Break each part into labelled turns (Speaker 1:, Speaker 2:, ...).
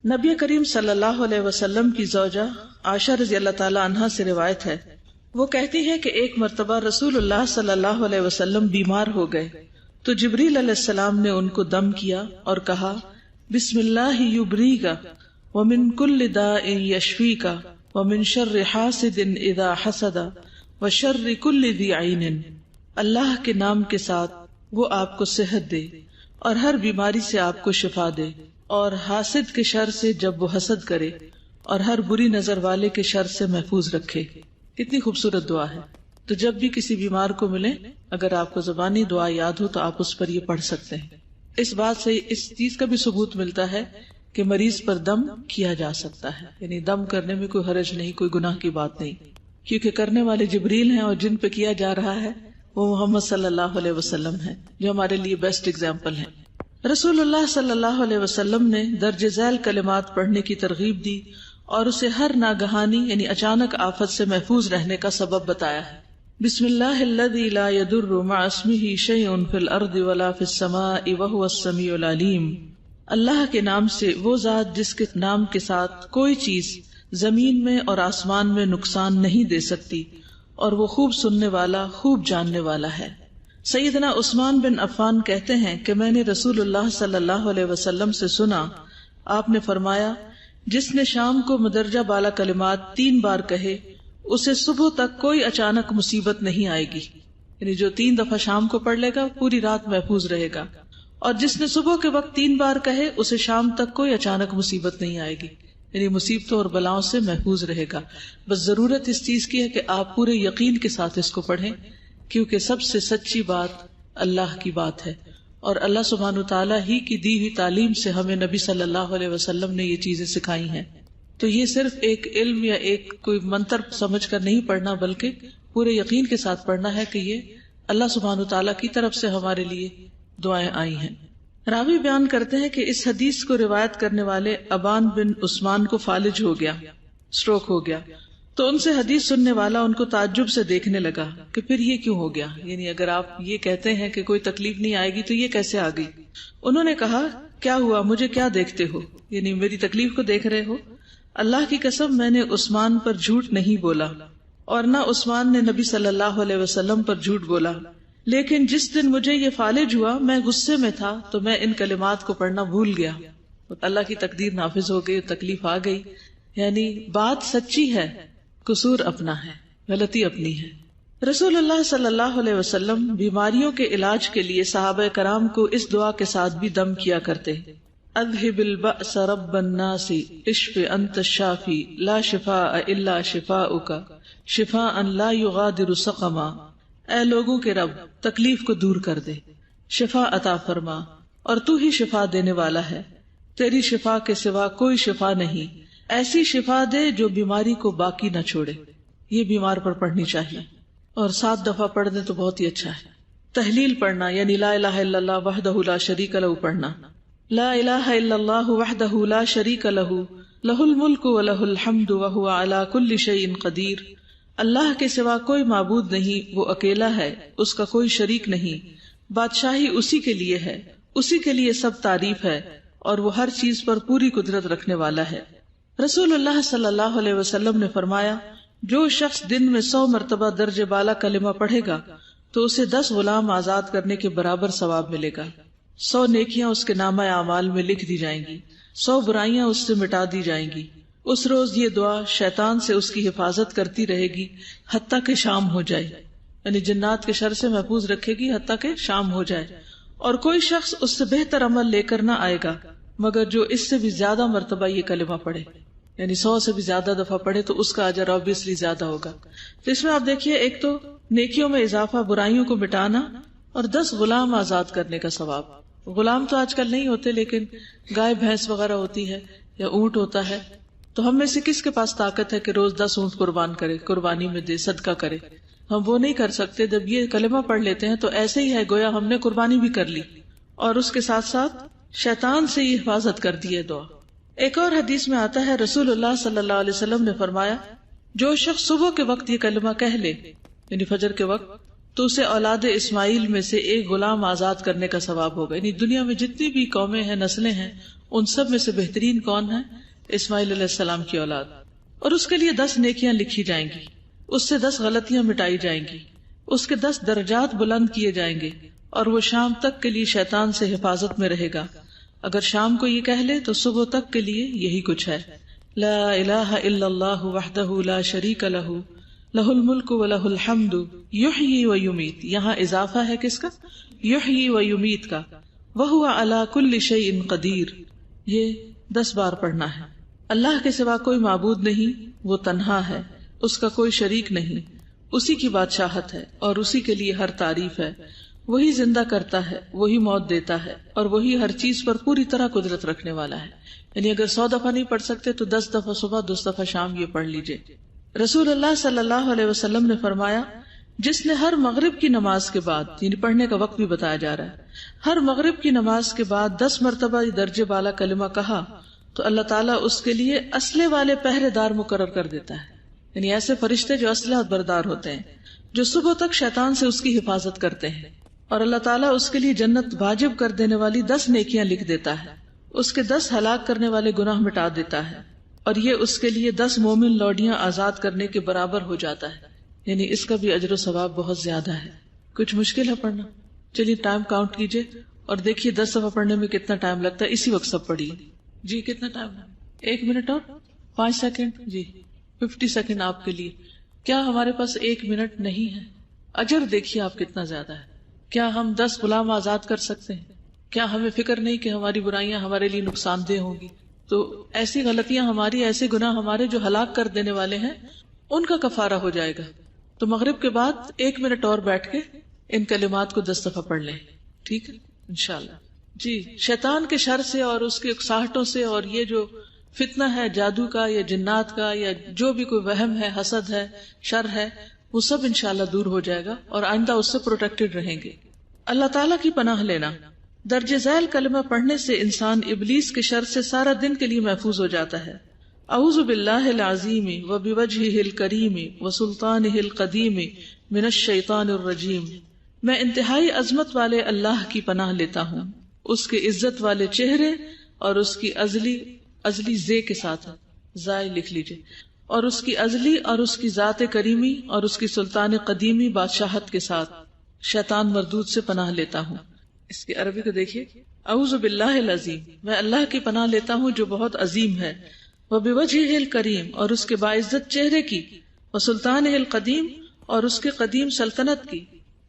Speaker 1: نبی کریم صلی اللہ علیہ وسلم کی زوجہ عائشہ رضی اللہ تعالی عنہا سے روایت ہے، وہ کہتی ہے کہ ایک مرتبہ رسول اللہ صلی اللہ علیہ وسلم بیمار ہو گئے تو جبریل علیہ السلام نے ان کو دم کیا اور کہا بسم اللہ یبریگا ومن کل داء یشفیکا ومن شر حاسد اذا حسد وشر کل ذی عین، اللہ کے نام کے ساتھ وہ آپ کو صحت دے اور ہر بیماری سے آپ کو شفا دے اور حاسد کے شر سے جب وہ حسد کرے اور ہر بری نظر والے کے شر سے محفوظ رکھے۔ کتنی خوبصورت دعا ہے۔ تو جب بھی کسی بیمار کو ملے، اگر آپ کو زبانی دعا یاد ہو تو آپ اس پر یہ پڑھ سکتے ہیں۔ اس بات سے اس چیز کا بھی ثبوت ملتا ہے کہ مریض پر دم کیا جا سکتا ہے، یعنی دم کرنے میں کوئی حرج نہیں، کوئی گناہ کی بات نہیں، کیونکہ کرنے والے جبریل ہیں اور جن پہ کیا جا رہا ہے وہ محمد صلی اللہ علیہ وسلم ہے، جو ہمارے لیے بیسٹ اگزامپل ہیں۔ رسول اللہ صلی اللہ علیہ وسلم نے درج ذیل کلمات پڑھنے کی ترغیب دی اور اسے ہر ناگہانی یعنی اچانک آفت سے محفوظ رہنے کا سبب بتایا ہے۔ بسم اللہ الذی لا یضر مع اسمہ شیء فی الارض ولا فی السماء وہو السمیع العلیم، اللہ کے نام سے وہ ذات جس کے نام کے ساتھ کوئی چیز زمین میں اور آسمان میں نقصان نہیں دے سکتی اور وہ خوب سننے والا خوب جاننے والا ہے۔ سیدنا عثمان بن عفان کہتے ہیں کہ میں نے رسول اللہ صلی اللہ علیہ وسلم سے سنا، آپ نے فرمایا جس نے شام کو مدرجہ بالا کلمات 3 بار کہے اسے صبح تک کوئی اچانک مصیبت نہیں آئے گی، یعنی جو 3 دفعہ شام کو پڑھ لے گا پوری رات محفوظ رہے گا، اور جس نے صبح کے وقت 3 بار کہے اسے شام تک کوئی اچانک مصیبت نہیں آئے گی، یعنی مصیبتوں اور بلاؤں سے محفوظ رہے گا۔ بس ضرورت اس چیز کی ہے کہ آپ پورے یقین کے ساتھ اس کو پڑھیں، کیونکہ سب سے سچی بات اللہ کی بات ہے، اور اللہ سبحانہ تعالیٰ ہی کی دی ہوئی تعلیم سے ہمیں نبی صلی اللہ علیہ وسلم نے یہ چیزیں سکھائی ہیں۔ تو یہ صرف ایک علم یا ایک کوئی منتر سمجھ کر نہیں پڑھنا، بلکہ پورے یقین کے ساتھ پڑھنا ہے کہ یہ اللہ سبحانہ تعالیٰ کی طرف سے ہمارے لیے دعائیں آئی ہیں۔ راوی بیان کرتے ہیں کہ اس حدیث کو روایت کرنے والے ابان بن عثمان کو فالج ہو گیا، سٹروک ہو گیا، تو ان سے حدیث سننے والا ان کو تعجب سے دیکھنے لگا کہ پھر یہ کیوں ہو گیا، یعنی اگر آپ یہ کہتے ہیں کہ کوئی تکلیف نہیں آئے گی تو یہ کیسے آ گئی؟ انہوں نے کہا کیا ہوا، مجھے کیا دیکھتے ہو، یعنی میری تکلیف کو دیکھ رہے ہو؟ اللہ کی قسم میں نے عثمان پر جھوٹ نہیں بولا اور نہ عثمان نے نبی صلی اللہ علیہ وسلم پر جھوٹ بولا، لیکن جس دن مجھے یہ فالج ہوا میں غصے میں تھا تو میں ان کلمات کو پڑھنا بھول گیا، اللہ کی تقدیر نافذ ہو گئی، تکلیف آ گئی، یعنی بات سچی ہے، قصور اپنا ہے، غلطی اپنی ہے۔ رسول اللہ صلی اللہ علیہ وسلم بیماریوں کے علاج کے لیے صحابہ کرام کو اس دعا کے ساتھ بھی دم کیا کرتے، اذهب البأس رب الناس اشف انت الشافی لا شفاء الا شفاؤک شفاء لا یغادر سقما، اے لوگوں کے رب تکلیف کو دور کر دے، شفا عطا فرما، اور تو ہی شفا دینے والا ہے، تیری شفا کے سوا کوئی شفا نہیں، ایسی شفا دے جو بیماری کو باقی نہ چھوڑے۔ یہ بیمار پر پڑھنی چاہیے، اور 7 دفعہ پڑھ دیں تو بہت ہی اچھا ہے۔ تحلیل پڑھنا یعنی لا الہ الا اللہ وحدہ لا شریک لہ پڑھنا، لا الہ الا اللہ وحدہ لا شریک لہ لہ الملک ولہ الحمد وہو علی کل شیء قدیر، اللہ کے سوا کوئی معبود نہیں، وہ اکیلا ہے، اس کا کوئی شریک نہیں، بادشاہی اسی کے لیے ہے، اسی کے لیے سب تعریف ہے، اور وہ ہر چیز پر پوری قدرت رکھنے والا ہے۔ رسول اللہ صلی اللہ علیہ وسلم نے فرمایا جو شخص دن میں 100 مرتبہ درجہ بالا کلمہ پڑھے گا تو اسے 10 غلام آزاد کرنے کے برابر ثواب ملے گا، 100 نیکیاں اس کے نامہ اعمال میں لکھ دی جائیں گی، 100 برائیاں اس سے مٹا دی جائیں گی۔ اس روز یہ دعا شیطان سے اس کی حفاظت کرتی رہے گی حتیٰ کہ شام ہو جائے، یعنی جنات کے شر سے محفوظ رکھے گی حتیٰ کہ شام ہو جائے، اور کوئی شخص اس سے بہتر عمل لے کر نہ آئے گا مگر جو اس سے بھی زیادہ مرتبہ یہ کلمہ پڑھے، یعنی 100 سے بھی زیادہ دفعہ پڑھے تو اس کا اجر obviously زیادہ ہوگا۔ تو اس میں آپ دیکھیے ایک تو نیکیوں میں اضافہ، برائیوں کو مٹانا، اور 10 غلام آزاد کرنے کا ثواب۔ غلام تو آج کل نہیں ہوتے، لیکن گائے بھینس وغیرہ ہوتی ہے یا اونٹ ہوتا ہے، تو ہم میں سے کس کے پاس طاقت ہے کہ روز 10 اونٹ قربان کرے، قربانی میں دے، صدقہ کرے؟ ہم وہ نہیں کر سکتے۔ جب یہ کلمہ پڑھ لیتے ہیں تو ایسے ہی ہے گویا ہم نے قربانی بھی کر لی، اور اس کے ساتھ ساتھ شیطان سے یہ حفاظت کر دی ہے دعا۔ ایک اور حدیث میں آتا ہے رسول اللہ صلی اللہ علیہ وسلم نے فرمایا جو شخص صبح کے وقت یہ کلمہ کہہ لے یعنی فجر کے وقت تو اسے اولاد اسماعیل میں سے ایک غلام آزاد کرنے کا ثواب ہوگا، یعنی دنیا میں جتنی بھی قومیں ہیں، نسلیں ہیں، ان سب میں سے بہترین کون ہے؟ اسماعیل علیہ السلام کی اولاد. اور اس کے لیے 10 نیکیاں لکھی جائیں گی، اس سے 10 غلطیاں مٹائی جائیں گی، اس کے 10 درجات بلند کیے جائیں گے، اور وہ شام تک کے لیے شیطان سے حفاظت میں رہے گا. اگر شام کو یہ کہہ لے تو صبح تک کے لیے یہی کچھ ہے. لا الہ الا اللہ وحدہ لا شریک لہ لہ الملک ولہ الحمد یحیی و یمیت. یہاں اضافہ ہے کس کا؟ یحیی و یمیت کا. وہو علی کل شیء قدیر. یہ 10 بار پڑھنا ہے. اللہ کے سوا کوئی معبود نہیں، وہ تنہا ہے، اس کا کوئی شریک نہیں، اسی کی بادشاہت ہے اور اسی کے لیے ہر تعریف ہے. وہی زندہ کرتا ہے، وہی موت دیتا ہے، اور وہی ہر چیز پر پوری طرح قدرت رکھنے والا ہے. یعنی اگر 100 دفعہ نہیں پڑھ سکتے تو 10 دفعہ صبح، 10 دفعہ شام یہ پڑھ لیجئے. رسول اللہ صلی اللہ علیہ وسلم نے فرمایا، جس نے ہر مغرب کی نماز کے بعد، یعنی پڑھنے کا وقت بھی بتایا جا رہا ہے، ہر مغرب کی نماز کے بعد 10 مرتبہ درجے بالا کلمہ کہا تو اللہ تعالیٰ اس کے لیے اسلحے والے پہرے دار مقرر کر دیتا ہے. یعنی ایسے فرشتے جو اسلحہ بردار ہوتے ہیں، جو صبح تک شیطان سے اس کی حفاظت کرتے ہیں. اور اللہ تعالیٰ اس کے لیے جنت واجب کر دینے والی 10 نیکیاں لکھ دیتا ہے، اس کے 10 ہلاک کرنے والے گناہ مٹا دیتا ہے، اور یہ اس کے لیے 10 مومن لوڈیاں آزاد کرنے کے برابر ہو جاتا ہے. یعنی اس کا بھی اجر و ثواب بہت زیادہ ہے. کچھ مشکل ہے پڑھنا؟ چلیے ٹائم کاؤنٹ کیجئے اور دیکھیے 10 دفعہ پڑھنے میں کتنا ٹائم لگتا ہے. اسی وقت سب پڑھیے. جی کتنا ٹائم ہے؟ 1 منٹ اور 5 سیکنڈ. جی 50 سیکنڈ آپ کے لیے. کیا ہمارے پاس 1 منٹ نہیں ہے؟ اجر دیکھیے آپ کتنا زیادہ ہے. کیا ہم 10 غلام آزاد کر سکتے ہیں؟ کیا ہمیں فکر نہیں کہ ہماری برائیاں ہمارے لیے نقصان دہ ہوں گی؟ تو ایسی غلطیاں ہماری، ایسے گناہ ہمارے جو ہلاک کر دینے والے ہیں، ان کا کفارہ ہو جائے گا. تو مغرب کے بعد 1 منٹ اور بیٹھ کے ان کلمات کو 10 دفعہ پڑھ لیں. ٹھیک ہے انشاءاللہ. جی شیطان کے شر سے اور اس کے اکساہٹوں سے، اور یہ جو فتنہ ہے جادو کا یا جنات کا یا جو بھی کوئی وہم ہے، حسد ہے، شر ہے، وہ سب انشاءاللہ دور ہو جائے گا اور آئندہ اس سے پروٹیکٹڈ رہیں گے. اللہ تعالیٰ کی پناہ لینا. درج ذیل کلمہ پڑھنے سے انسان ابلیس کے شر سے سارا دن کے لیے محفوظ ہو جاتا ہے. اعوذ باللہ العظیم وبوجہہ الکریم وسلطانہ القدیم من الشیطان الرجیم. میں انتہائی عظمت والے اللہ کی پناہ لیتا ہوں، اس کے عزت والے چہرے اور اس کی ازلی زے کے ساتھ زائے لکھ لیجئے، اور اس کی ازلی اور اس کی ذات کریمی اور اس کی سلطان قدیمی بادشاہت کے ساتھ شیطان مردود سے پناہ لیتا ہوں. اس کی عربی کو دیکھیے. اعوذ باللہ العظیم، میں اللہ کی پناہ لیتا ہوں جو بہت عظیم ہے. وبوجہہ الکریم، اور اس کے باعزت چہرے کی. وسلطانہ القدیم، اور اس کے قدیم سلطنت کی،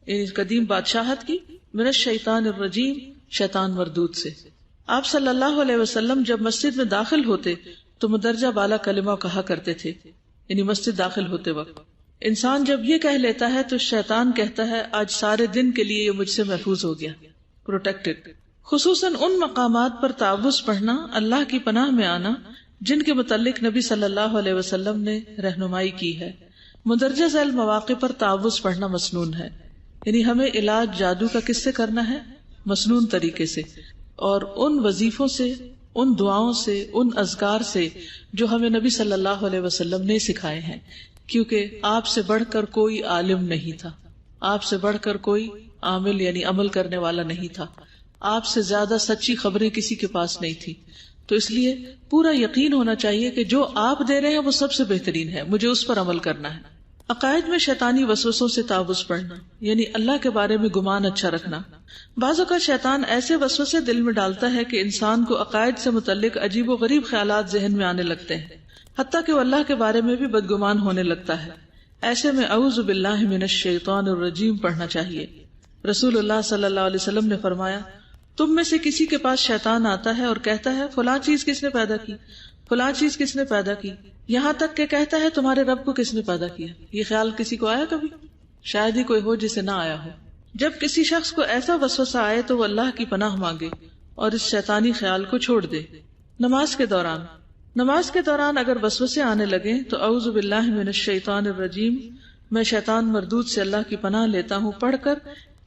Speaker 1: یعنی قدیم بادشاہت کی. من الشیطان الرجیم، شیطان مردود سے. آپ صلی اللہ علیہ وسلم جب مسجد میں داخل ہوتے تو مدرجہ بالا کلمہ کہا کرتے تھے، یعنی مسجد داخل ہوتے وقت. انسان جب یہ کہہ لیتا ہے تو شیطان کہتا ہے آج سارے دن کے لیے یہ مجھ سے محفوظ ہو گیا، پروٹیکٹڈ. خصوصاً ان مقامات پر تعوذ پڑھنا، اللہ کی پناہ میں آنا جن کے متعلق نبی صلی اللہ علیہ وسلم نے رہنمائی کی ہے. مدرجہ ذیل مواقع پر تعوذ پڑھنا مسنون ہے. یعنی ہمیں علاج جادو کا کس سے کرنا ہے؟ مسنون طریقے سے، اور ان وظیفوں سے، ان دعاؤں سے، ان اذکار سے جو ہمیں نبی صلی اللہ علیہ وسلم نے سکھائے ہیں. کیونکہ آپ سے بڑھ کر کوئی عالم نہیں تھا، آپ سے بڑھ کر کوئی عامل یعنی عمل کرنے والا نہیں تھا، آپ سے زیادہ سچی خبریں کسی کے پاس نہیں تھی. تو اس لیے پورا یقین ہونا چاہیے کہ جو آپ دے رہے ہیں وہ سب سے بہترین ہے، مجھے اس پر عمل کرنا ہے. عقائد میں شیطانی وسوسوں سے تعوذ پڑھنا، یعنی اللہ کے بارے میں گمان اچھا رکھنا. بعض اوقات شیطان ایسے وسوسے دل میں ڈالتا ہے کہ انسان کو عقائد سے متعلق عجیب و غریب خیالات ذہن میں آنے لگتے ہیں، حتیٰ کہ وہ اللہ کے بارے میں بھی بدگمان ہونے لگتا ہے. ایسے میں اعوذ باللہ من الشیطان الرجیم پڑھنا چاہیے. رسول اللہ صلی اللہ علیہ وسلم نے فرمایا، تم میں سے کسی کے پاس شیطان آتا ہے اور کہتا ہے فلاں چیز کس نے پیدا کی، فلاں چیز کس نے پیدا کی، یہاں تک کہ کہتا ہے تمہارے رب کو کس نے پیدا کیا. یہ خیال کسی کو آیا کبھی؟ شاید ہی کوئی ہو جسے نہ آیا ہو. جب کسی شخص کو ایسا وسوسہ آئے تو وہ اللہ کی پناہ مانگے اور اس شیطانی خیال کو چھوڑ دے. نماز کے دوران اگر وسوسے آنے لگے تو اعوذ باللہ من الشیطان الرجیم، میں شیطان مردود سے اللہ کی پناہ لیتا ہوں پڑھ کر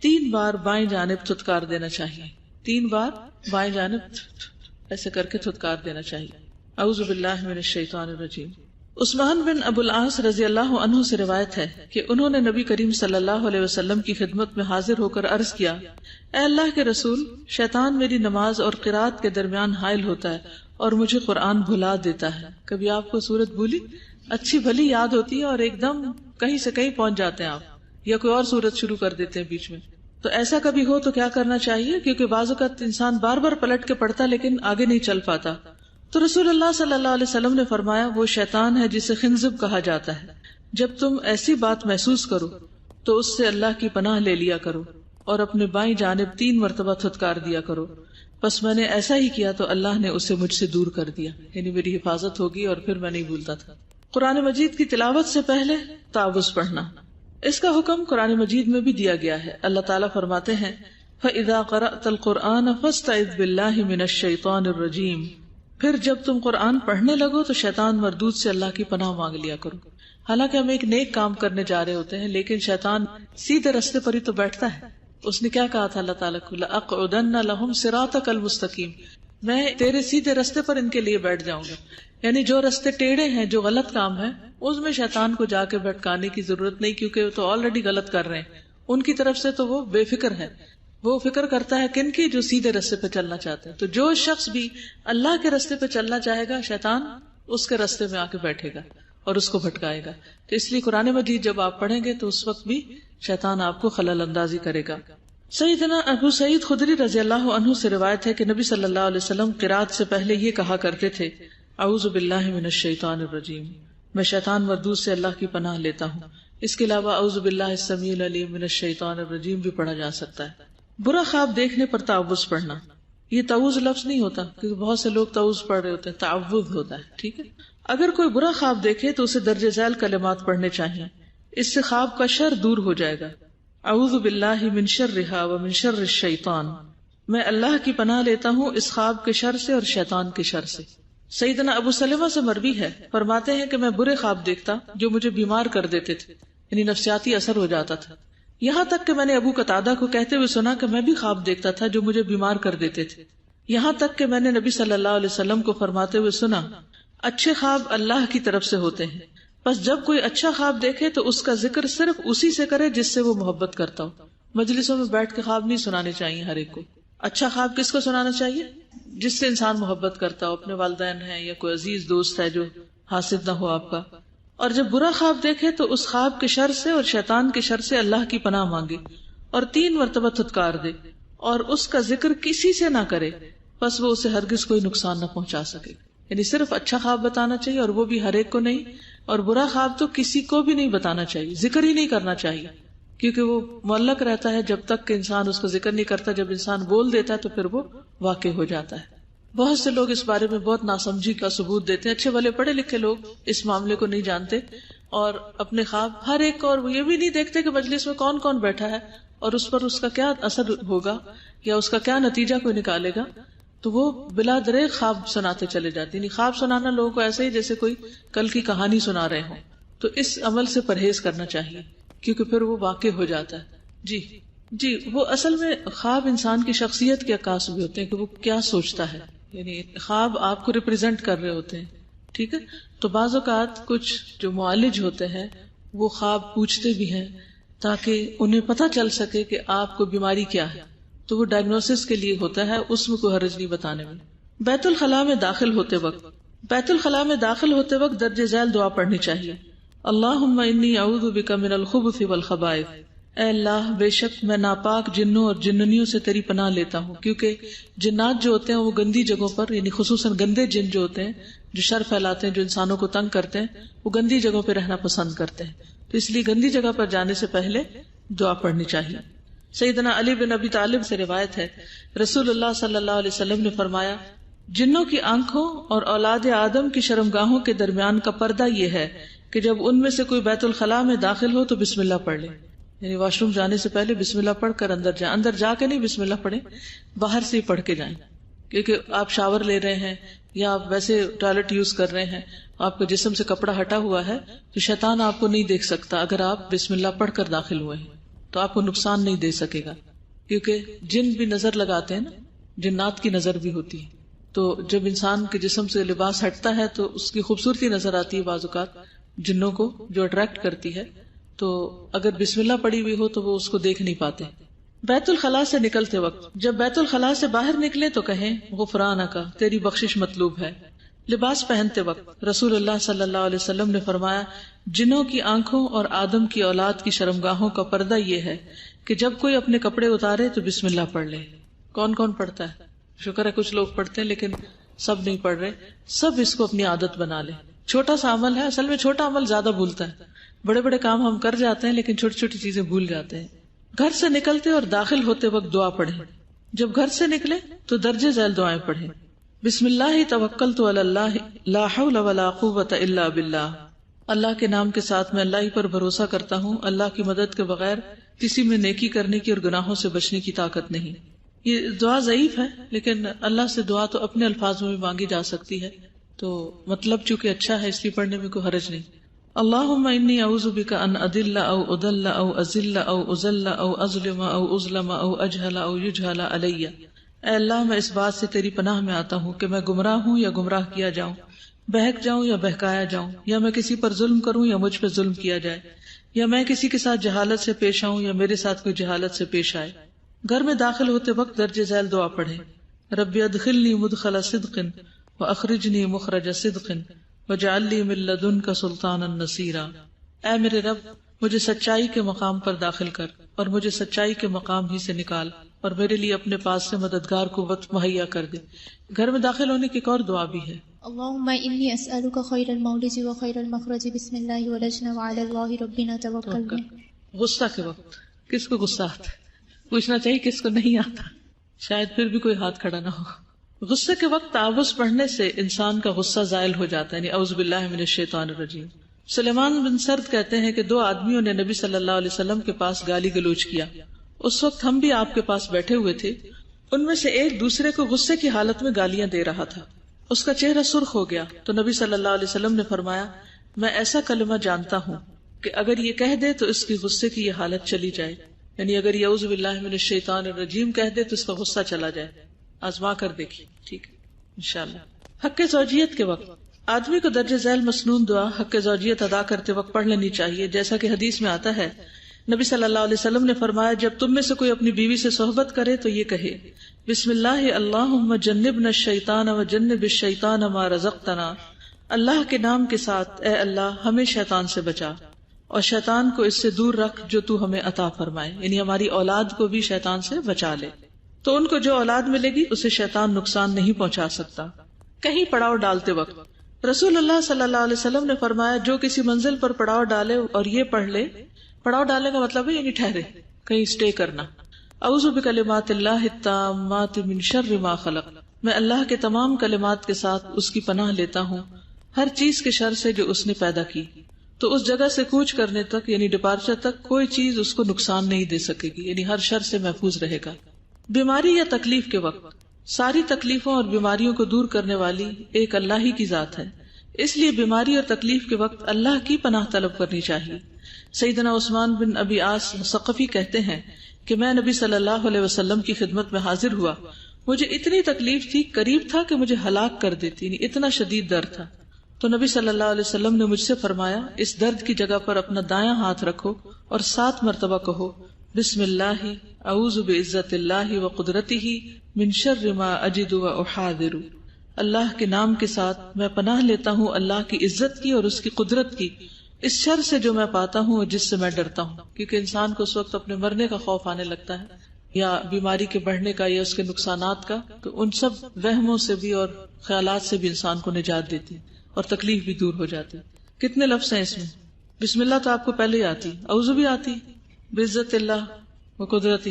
Speaker 1: 3 بار بائیں جانب تھتکار دینا چاہیے. 3 بار بائیں جانب ایسے کر کے تھتکار دینا چاہیے. اعوذ باللہ من الشیطان الرجیم. عثمان بن ابو العاص رضی اللہ عنہ سے روایت ہے کہ انہوں نے نبی کریم صلی اللہ علیہ وسلم کی خدمت میں حاضر ہو کر عرض کیا، اے اللہ کے رسول، شیطان میری نماز اور قرات کے درمیان حائل ہوتا ہے اور مجھے قرآن بھلا دیتا ہے۔ کبھی آپ کو سورت بھولی اچھی بھلی یاد ہوتی ہے اور ایک دم کہیں سے کہیں پہنچ جاتے ہیں آپ، یا کوئی اور سورت شروع کر دیتے ہیں بیچ میں، تو ایسا کبھی ہو تو کیا کرنا چاہیے؟ کیونکہ بعض اوقات انسان بار بار پلٹ کے پڑھتا لیکن آگے نہیں چل پاتا۔ تو رسول اللہ صلی اللہ علیہ وسلم نے فرمایا، وہ شیطان ہے جسے خنزب کہا جاتا ہے، جب تم ایسی بات محسوس کرو تو اس سے اللہ کی پناہ لے لیا کرو اور اپنے بائیں جانب 3 مرتبہ تھتکار دیا کرو۔ بس میں نے ایسا ہی کیا تو اللہ نے اسے مجھ سے دور کر دیا، یعنی میری حفاظت ہوگی اور پھر میں نہیں بھولتا تھا۔ قرآن مجید کی تلاوت سے پہلے تعوذ پڑھنا، اس کا حکم قرآن مجید میں بھی دیا گیا ہے۔ اللہ تعالیٰ فرماتے ہیں، فَإِذَا قَرَأْتَ الْقُرْآنَ فَاسْتَعِذْ بِاللَّهِ مِنَ الشَّيْطَانِ الرَّجِيمِ، پھر جب تم قرآن پڑھنے لگو تو شیطان مردود سے اللہ کی پناہ مانگ لیا کرو۔ حالانکہ ہم ایک نیک کام کرنے جا رہے ہوتے ہیں لیکن شیطان سیدھے رستے پر ہی تو بیٹھتا ہے۔ اس نے کیا کہا تھا اللہ تعالیٰ کو، لَأَقْعُدَنَّ لَهُمْ صِرَاطَكَ الْمُسْتَقِيمِ، میں تیرے سیدھے رستے پر ان کے لیے بیٹھ جاؤں گا۔ یعنی جو رستے ٹیڑھے ہیں، جو غلط کام ہے، اس میں شیطان کو جا کے بھٹکانے کی ضرورت نہیں، کیونکہ وہ تو آلریڈی غلط کر رہے ہیں۔ ان کی طرف سے تو وہ بے فکر ہے، وہ فکر کرتا ہے کن کی؟ جو سیدھے رستے پہ چلنا چاہتے ہیں۔ تو جو شخص بھی اللہ کے رستے پہ چلنا چاہے گا، شیطان اس کے رستے میں آ کے بیٹھے گا اور اس کو بھٹکائے گا۔ تو اس لیے قرآن مجید جب آپ پڑھیں گے تو اس وقت بھی شیطان آپ کو خلل اندازی کرے گا۔ سیدنا ابو سعید خدری رضی اللہ عنہ سے روایت ہے کہ نبی صلی اللہ علیہ وسلم قرات سے پہلے یہ کہا کرتے تھے، اعوذ باللہ من الشیطان الرجیم، میں شیطان مردود سے اللہ کی پناہ لیتا ہوں۔ اس کے علاوہ اعوذ باللہ السمیع العلیم من الشیطان الرجیم بھی پڑھا جا سکتا ہے۔ برا خواب دیکھنے پر تعوذ پڑھنا، یہ تعوذ لفظ نہیں ہوتا کیونکہ بہت سے لوگ تعوذ پڑھ رہے ہوتے ہیں، تعوذ ہوتا ہے، ٹھیک ہے۔ اگر کوئی برا خواب دیکھے تو اسے درج ذیل کلمات پڑھنے چاہیے، اس سے خواب کا شر دور ہو جائے گا۔ اعوذ باللہ من شرھا ومن شر الشیطان، میں اللہ کی پناہ لیتا ہوں اس خواب کے شر سے اور شیطان کے شر سے۔ سیدنا ابو سلمہ سے مروی ہے، فرماتے ہیں کہ میں برے خواب دیکھتا جو مجھے بیمار کر دیتے تھے، یعنی نفسیاتی اثر ہو جاتا تھا، یہاں تک کہ میں نے ابو قتادہ کو کہتے ہوئے سنا کہ میں بھی خواب دیکھتا تھا جو مجھے بیمار کر دیتے تھے، یہاں تک کہ میں نے نبی صلی اللہ علیہ وسلم کو فرماتے ہوئے سنا، اچھے خواب اللہ کی طرف سے ہوتے ہیں، بس جب کوئی اچھا خواب دیکھے تو اس کا ذکر صرف اسی سے کرے جس سے وہ محبت کرتا ہو۔ مجلسوں میں بیٹھ کے خواب نہیں سنانے چاہیے ہر ایک کو۔ اچھا خواب کس کو سنانا چاہیے؟ جس سے انسان محبت کرتا ہو، اپنے والدین ہیں یا کوئی عزیز دوست ہے جو حاسد نہ ہو آپ کا۔ اور جب برا خواب دیکھے تو اس خواب کے شر سے اور شیطان کے شر سے اللہ کی پناہ مانگے اور 3 مرتبہ تھتکار دے اور اس کا ذکر کسی سے نہ کرے، بس وہ اسے ہرگز کوئی نقصان نہ پہنچا سکے۔ یعنی صرف اچھا خواب بتانا چاہیے اور وہ بھی ہر ایک کو نہیں، اور برا خواب تو کسی کو بھی نہیں بتانا چاہیے، ذکر ہی نہیں کرنا چاہیے، کیونکہ وہ معلق رہتا ہے جب تک کہ انسان اس کا ذکر نہیں کرتا۔ جب انسان بول دیتا ہے تو پھر وہ واقع ہو جاتا ہے۔ بہت سے لوگ اس بارے میں بہت ناسمجھی کا ثبوت دیتے ہیں، اچھے بھلے پڑھے لکھے لوگ اس معاملے کو نہیں جانتے اور اپنے خواب ہر ایک کو، اور وہ یہ بھی نہیں دیکھتے کہ مجلس میں کون کون بیٹھا ہے اور اس پر اس کا کیا اثر ہوگا یا اس کا کیا نتیجہ کوئی نکالے گا، تو وہ بلا دریغ خواب سناتے چلے جاتے ہیں۔ خواب سنانا لوگوں کو ایسے ہی جیسے کوئی کل کی کہانی سنا رہے ہوں، تو اس عمل سے پرہیز کرنا چاہیے کیونکہ پھر وہ واقع ہو جاتا ہے۔ جی وہ اصل میں خواب انسان کی شخصیت کے عکاس بھی ہوتے ہیں کہ وہ کیا سوچتا ہے، یعنی خواب آپ کو ریپرزینٹ کر رہے ہوتے ہیں، ٹھیک ہے۔ تو بعض اوقات کچھ جو معالج ہوتے ہیں وہ خواب پوچھتے بھی ہیں تاکہ انہیں پتہ چل سکے کہ آپ کو بیماری کیا ہے، تو وہ ڈائگنوسس کے لیے ہوتا ہے، اس میں کوئی حرج نہیں بتانے میں۔ بیت الخلاء میں داخل ہوتے وقت درج ذیل دعا پڑھنی چاہیے، اللہم انی اعوذ بک من الخبث والخبائث، اے اللہ بے شک میں ناپاک جنوں اور جننیوں سے تیری پناہ لیتا ہوں، کیونکہ جنات جو ہوتے ہیں وہ گندی جگہوں پر، یعنی خصوصاً گندے جن جو ہوتے ہیں جو شر پھیلاتے ہیں، جو انسانوں کو تنگ کرتے ہیں، وہ گندی جگہوں پہ رہنا پسند کرتے ہیں، تو اس لیے گندی جگہ پر جانے سے پہلے دعا پڑھنی چاہیے۔ سیدنا علی بن ابی طالب سے روایت ہے، رسول اللہ صلی اللہ علیہ وسلم نے فرمایا، جنوں کی آنکھوں اور اولاد آدم کی شرمگاہوں کے درمیان کا پردہ یہ ہے کہ جب ان میں سے کوئی بیت الخلاء میں داخل ہو تو بسم اللہ پڑھ لے، یعنی واش روم جانے سے پہلے بسم اللہ پڑھ کر اندر جائیں، اندر جا کے نہیں بسم اللہ پڑھیں، باہر سے ہی پڑھ کے جائیں، کیونکہ آپ شاور لے رہے ہیں یا آپ ویسے ٹوائلٹ یوز کر رہے ہیں، آپ کے جسم سے کپڑا ہٹا ہوا ہے تو شیطان آپ کو نہیں دیکھ سکتا۔ اگر آپ بسم اللہ پڑھ کر داخل ہوئے ہیں تو آپ کو نقصان نہیں دے سکے گا، کیونکہ جن بھی نظر لگاتے ہیں نا، جنات کی نظر بھی ہوتی ہے، تو جب انسان کے جسم سے لباس ہٹتا ہے تو اس کی خوبصورتی نظر آتی ہے بعض اوقات جنوں کو جو اٹریکٹ کرتی ہے، تو اگر بسم اللہ پڑی ہوئی ہو تو وہ اس کو دیکھ نہیں پاتے. بیت الخلاء سے نکلتے وقت جب بیت الخلاء سے باہر نکلے تو کہیں غفرانک، تیری بخشش مطلوب ہے. لباس پہنتے وقت رسول اللہ صلی اللہ علیہ وسلم نے فرمایا جنوں کی آنکھوں اور آدم کی اولاد کی شرمگاہوں کا پردہ یہ ہے کہ جب کوئی اپنے کپڑے اتارے تو بسم اللہ پڑھ لے. کون کون پڑھتا ہے؟ شکر ہے کچھ لوگ پڑھتے ہیں لیکن سب نہیں پڑھ رہے. سب اس کو اپنی عادت بنا لے. چھوٹا سا عمل ہے، اصل میں چھوٹا عمل زیادہ بھولتا ہے. بڑے بڑے کام ہم کر جاتے ہیں لیکن چھوٹی چھوٹی چیزیں بھول جاتے ہیں. گھر سے نکلتے اور داخل ہوتے وقت دعا پڑھیں. جب گھر سے نکلے تو درجے ذیل دعائیں پڑھیں. بسم اللہ توکلت علی اللہ لا حول ولا قوت الا باللہ. اللہ کے نام کے ساتھ میں اللہ ہی پر بھروسہ کرتا ہوں، اللہ کی مدد کے بغیر کسی میں نیکی کرنے کی اور گناہوں سے بچنے کی طاقت نہیں. یہ دعا ضعیف ہے لیکن اللہ سے دعا تو اپنے الفاظوں میں مانگی جا سکتی ہے، تو مطلب چونکہ اچھا ہے اس لیے پڑھنے میں کوئی حرج نہیں. اللہم انی اعوذ بک ان اضل او اضل او ازل او ازل او اظلم او اظلم او اجہل او یجہل علی. اے اللہ میں اس بات سے تیری پناہ میں آتا ہوں کہ میں گمراہ ہوں یا گمراہ کیا جاؤں، بہک جاؤں یا بہکایا جاؤں، یا میں کسی پر ظلم کروں یا مجھ پہ ظلم کیا جائے، یا میں کسی کے ساتھ جہالت سے پیش آؤں یا میرے ساتھ کوئی جہالت سے پیش آئے. گھر میں داخل ہوتے وقت درج ذیل دعا پڑھیں. رب ادخلنی مدخل صدق واخرجنی مخرج صدق واجعل لی من لدنک سلطانا نصیرا. اے میرے رب مجھے سچائی کے مقام پر داخل کر اور مجھے سچائی کے مقام ہی سے نکال، اور میرے لیے اپنے پاس سے مددگار قوت مہیا کر دے. گھر میں داخل ہونے کی ایک اور دعا بھی ہے.
Speaker 2: اللهم انی اسألک خیر المولد و خیر المخرج بسم اللہ ولجنا وعلی اللہ ربنا توکلنا.
Speaker 1: غصہ کے وقت کس کو غصہ آتا ہے؟ پوچھنا چاہیے کس کو نہیں آتا، شاید پھر بھی کوئی ہاتھ کھڑا نہ ہو. غصے کے وقت تعوذ پڑھنے سے انسان کا غصہ زائل ہو جاتا ہے، یعنی اعوذ باللہ من الشیطان الرجیم. سلیمان بن سرد کہتے ہیں کہ 2 آدمیوں نے نبی صلی اللہ علیہ وسلم کے پاس گالی گلوچ کیا. اس وقت ہم بھی آپ کے پاس بیٹھے ہوئے تھے. ان میں سے ایک دوسرے کو غصے کی حالت میں گالیاں دے رہا تھا. اس کا چہرہ سرخ ہو گیا تو نبی صلی اللہ علیہ وسلم نے فرمایا میں ایسا کلمہ جانتا ہوں کہ اگر یہ کہہ دے تو اس کی غصے کی یہ حالت چلی جائے. یعنی اگر یہ اعوذ باللہ من الشیطان الرجیم کہہ دے تو اس کا غصہ چلا جائے. آزما کر دیکھیے، ٹھیک ہے انشاءاللہ. حق زوجیت کے وقت آدمی کو درج ذیل مسنون دعا حق زوجیت ادا کرتے وقت پڑھ لینی چاہیے، جیسا کہ حدیث میں آتا ہے نبی صلی اللہ علیہ وسلم نے فرمایا جب تم میں سے کوئی اپنی بیوی سے صحبت کرے تو یہ کہے بسم اللہ اللہم جنبنا الشیطان و جنب الشیطان ما رزقتنا. اللہ کے نام کے ساتھ اے اللہ ہمیں شیطان سے بچا اور شیطان کو اس سے دور رکھ جو تو ہمیں عطا فرمائے. یعنی ہماری اولاد کو بھی شیطان سے بچا لے. تو ان کو جو اولاد ملے گی اسے شیطان نقصان نہیں پہنچا سکتا. کہیں پڑاؤ ڈالتے وقت رسول اللہ صلی اللہ علیہ وسلم نے فرمایا جو کسی منزل پر پڑاؤ ڈالے اور یہ پڑھ لے، پڑاؤ ڈالنے کا مطلب ہے یعنی ٹھہرے، کہیں اسٹے کرنا. اعوذ بکلمات اللہ التامات من شر ما خلق. میں اللہ کے تمام کلمات کے ساتھ اس کی پناہ لیتا ہوں ہر چیز کے شر سے جو اس نے پیدا کی. تو اس جگہ سے کوچ کرنے تک یعنی ڈپارچر تک کوئی چیز اس کو نقصان نہیں دے سکے گی، یعنی ہر شر سے محفوظ رہے گا. بیماری یا تکلیف کے وقت ساری تکلیفوں اور بیماریوں کو دور کرنے والی ایک اللہ ہی کی ذات ہے، اس لیے بیماری اور تکلیف کے وقت اللہ کی پناہ طلب کرنی چاہیے. سیدنا عثمان بن ابی عاص ثقفی کہتے ہیں کہ میں نبی صلی اللہ علیہ وسلم کی خدمت میں حاضر ہوا. مجھے اتنی تکلیف تھی، قریب تھا کہ مجھے ہلاک کر دیتی، یعنی اتنا شدید درد تھا. تو نبی صلی اللہ علیہ وسلم نے مجھ سے فرمایا اس درد کی جگہ پر اپنا دایاں ہاتھ رکھو اور 7 مرتبہ کہو بسم اللہ اعوذ بعزت اللہ و قدرتہ من شر ما اجد و احاذر. اللہ کے نام کے ساتھ میں پناہ لیتا ہوں اللہ کی عزت کی اور اس کی قدرت کی اس شر سے جو میں پاتا ہوں اور جس سے میں ڈرتا ہوں. کیونکہ انسان کو اس وقت اپنے مرنے کا خوف آنے لگتا ہے یا بیماری کے بڑھنے کا یا اس کے نقصانات کا، تو ان سب وہموں سے بھی اور خیالات سے بھی انسان کو نجات دیتی اور تکلیف بھی دور ہو جاتی. کتنے لفظ ہیں اس میں؟ بسم اللہ تو آپ کو پہلے ہی آتی، اعوذ بھی آتی، بعزت اللہ و قدرتہ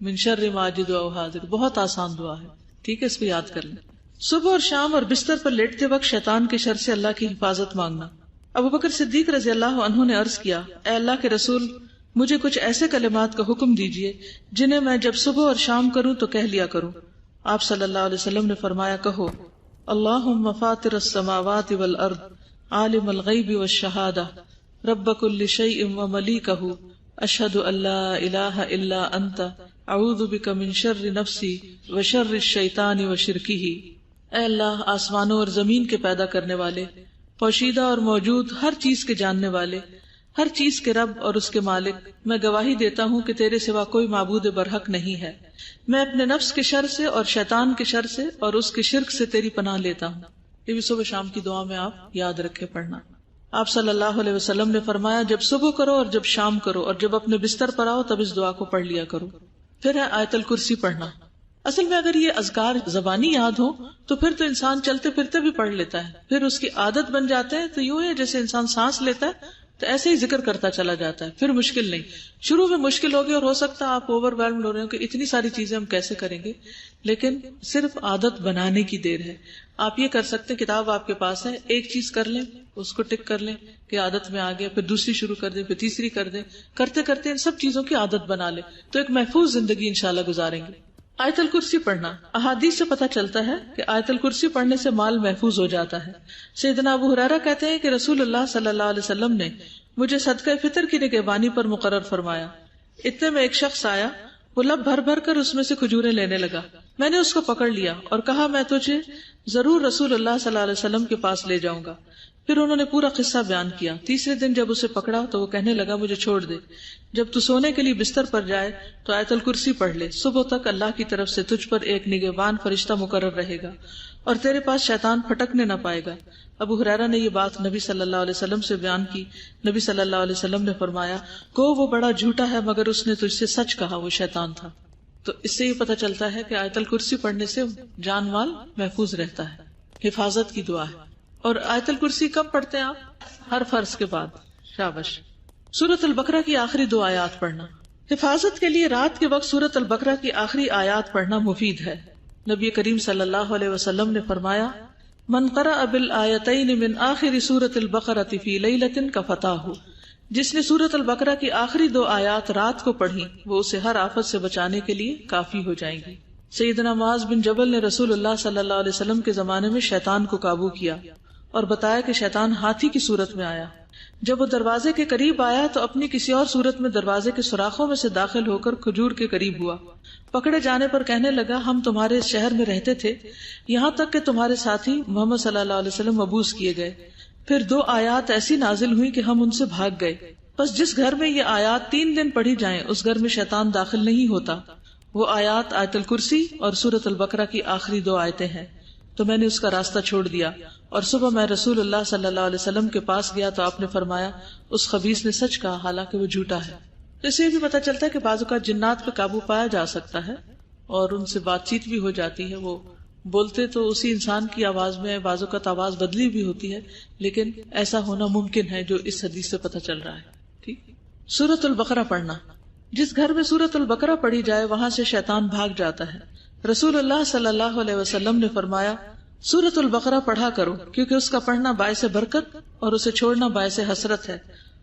Speaker 1: من شر ما اجد و احاذر. بہت آسان دعا ہے، ٹھیک ہے، اس کو یاد کر لیں. صبح اور شام اور بستر پر لیٹتے وقت شیطان کے شر سے اللہ کی حفاظت مانگنا. ابو بکر صدیق رضی اللہ عنہ نے عرض کیا اے اللہ کے رسول مجھے کچھ ایسے کلمات کا حکم دیجئے جنہیں میں جب صبح اور شام کروں تو کہہ لیا کروں. آپ صلی اللہ علیہ وسلم نے فرمایا کہو اللہم فاطر السماوات والارض عالم الغیب والشہادہ رب کل شیء وملیکہ اشہد ان لا الہ الا انت اعوذ بک من شر نفسی وشر الشیطان وشرکہ. اے اللہ آسمانوں اور زمین کے پیدا کرنے والے، پوشیدہ اور موجود ہر چیز کے جاننے والے، ہر چیز کے رب اور اس کے مالک، میں گواہی دیتا ہوں کہ تیرے سوا کوئی معبود برحق نہیں ہے۔ میں اپنے نفس کے شر سے اور شیطان کے شر سے اور اس کے شرک سے تیری پناہ لیتا ہوں۔ یہ بھی صبح شام کی دعا میں آپ یاد رکھے پڑھنا۔ آپ صلی اللہ علیہ وسلم نے فرمایا جب صبح کرو اور جب شام کرو اور جب اپنے بستر پر آؤ تب اس دعا کو پڑھ لیا کرو۔ پھر ہے آیت الکرسی پڑھنا۔ اصل میں اگر یہ اذکار زبانی یاد ہو تو پھر تو انسان چلتے پھرتے بھی پڑھ لیتا ہے، پھر اس کی عادت بن جاتے ہیں، تو یوں ہے جیسے انسان سانس لیتا ہے تو ایسے ہی ذکر کرتا چلا جاتا ہے، پھر مشکل نہیں۔ شروع میں مشکل ہوگی اور ہو سکتا ہے آپ اوور ویلمڈ ہو رہے ہو کہ اتنی ساری چیزیں ہم کیسے کریں گے، لیکن صرف عادت بنانے کی دیر ہے۔ آپ یہ کر سکتے ہیں، کتاب آپ کے پاس ہے، ایک چیز کر لیں، اس کو ٹک کر لیں کہ عادت میں آ گیا، پھر دوسری شروع کر دیں، پھر تیسری کر دیں، کرتے کرتے ان سب چیزوں کی عادت بنا لیں تو ایک محفوظ زندگی انشاءاللہ گزاریں گے۔ آیت الکرسی پڑھنا، احادیث سے پتہ چلتا ہے کہ آیت الکرسی پڑھنے سے مال محفوظ ہو جاتا ہے۔ سیدنا ابو ہریرہ کہتے ہیں کہ رسول اللہ صلی اللہ علیہ وسلم نے مجھے صدقہ فطر کی نگہبانی پر مقرر فرمایا۔ اتنے میں ایک شخص آیا، وہ لب بھر بھر کر اس میں سے کھجوریں لینے لگا۔ میں نے اس کو پکڑ لیا اور کہا میں تجھے ضرور رسول اللہ صلی اللہ علیہ وسلم کے پاس لے جاؤں گا۔ پھر انہوں نے پورا قصہ بیان کیا۔ تیسرے دن جب اسے پکڑا تو وہ کہنے لگا مجھے چھوڑ دے، جب تو سونے کے لیے بستر پر جائے تو آیت الکرسی پڑھ لے، صبح تک اللہ کی طرف سے تجھ پر ایک نگہبان فرشتہ مقرر رہے گا اور تیرے پاس شیطان پھٹکنے نہ پائے گا۔ ابو ہریرہ نے یہ بات نبی صلی اللہ علیہ وسلم سے بیان کی۔ نبی صلی اللہ علیہ وسلم نے فرمایا گو وہ بڑا جھوٹا ہے مگر اس نے تجھ سے سچ کہا، وہ شیطان تھا۔ تو اس سے یہ پتہ چلتا ہے کہ آیت الکرسی پڑھنے سے جان مال محفوظ رہتا ہے، حفاظت کی دعا ہے۔ اور آیت الکرسی کب پڑھتے ہیں آپ؟ ہر فرض کے بعد۔ شاباش۔ سورۃ البقرہ کی آخری 2 آیات پڑھنا۔ حفاظت کے لیے رات کے وقت سورۃ البقرہ کی آخری آیات پڑھنا مفید ہے۔ نبی کریم صلی اللہ علیہ وسلم نے فرمایا من قرأ بالآیتین من آخر سورۃ البقرہ فی لیلۃ کفتاہ، جس نے سورۃ البقرہ کی آخری 2 آیات رات کو پڑھی وہ اسے ہر آفت سے بچانے کے لیے کافی ہو جائیں گی۔ سیدنا معاذ بن جبل نے رسول اللہ صلی اللہ علیہ وسلم کے زمانے میں شیطان کو قابو کیا اور بتایا کہ شیطان ہاتھی کی صورت میں آیا۔ جب وہ دروازے کے قریب آیا تو اپنی کسی اور صورت میں دروازے کے سوراخوں میں سے داخل ہو کر کھجور کے قریب ہوا۔ پکڑے جانے پر کہنے لگا ہم تمہارے اس شہر میں رہتے تھے یہاں تک کہ تمہارے ساتھی محمد صلی اللہ علیہ وسلم مبعوث کیے گئے۔ پھر 2 آیات ایسی نازل ہوئی کہ ہم ان سے بھاگ گئے۔ بس جس گھر میں یہ آیات 3 دن پڑھی جائیں اس گھر میں شیطان داخل نہیں ہوتا۔ وہ آیات آیت الکرسی اور سورۃ البقرہ کی آخری 2 آیتیں ہیں۔ تو میں نے اس کا راستہ چھوڑ دیا اور صبح میں رسول اللہ صلی اللہ علیہ وسلم کے پاس گیا تو آپ نے فرمایا اس خبیث نے سچ کہا حالانکہ وہ جھوٹا ہے۔ تو اس سے بھی پتہ چلتا ہے کہ بعض اوقات جنات پہ قابو پایا جا سکتا ہے اور ان سے بات چیت بھی ہو جاتی ہے۔ وہ بولتے تو اسی انسان کی آواز میں، بعض اوقات آواز بدلی بھی ہوتی ہے، لیکن ایسا ہونا ممکن ہے جو اس حدیث سے پتہ چل رہا ہے۔ ٹھیک۔ سورۃ البقرہ پڑھنا، جس گھر میں سورۃ البقرہ پڑھی جائے وہاں سے شیطان بھاگ جاتا ہے۔ رسول اللہ صلی اللہ علیہ وسلم نے فرمایا سورۃ البقرہ پڑھا کرو کیونکہ اس کا پڑھنا باعث برکت اور اسے چھوڑنا باعث حسرت ہے،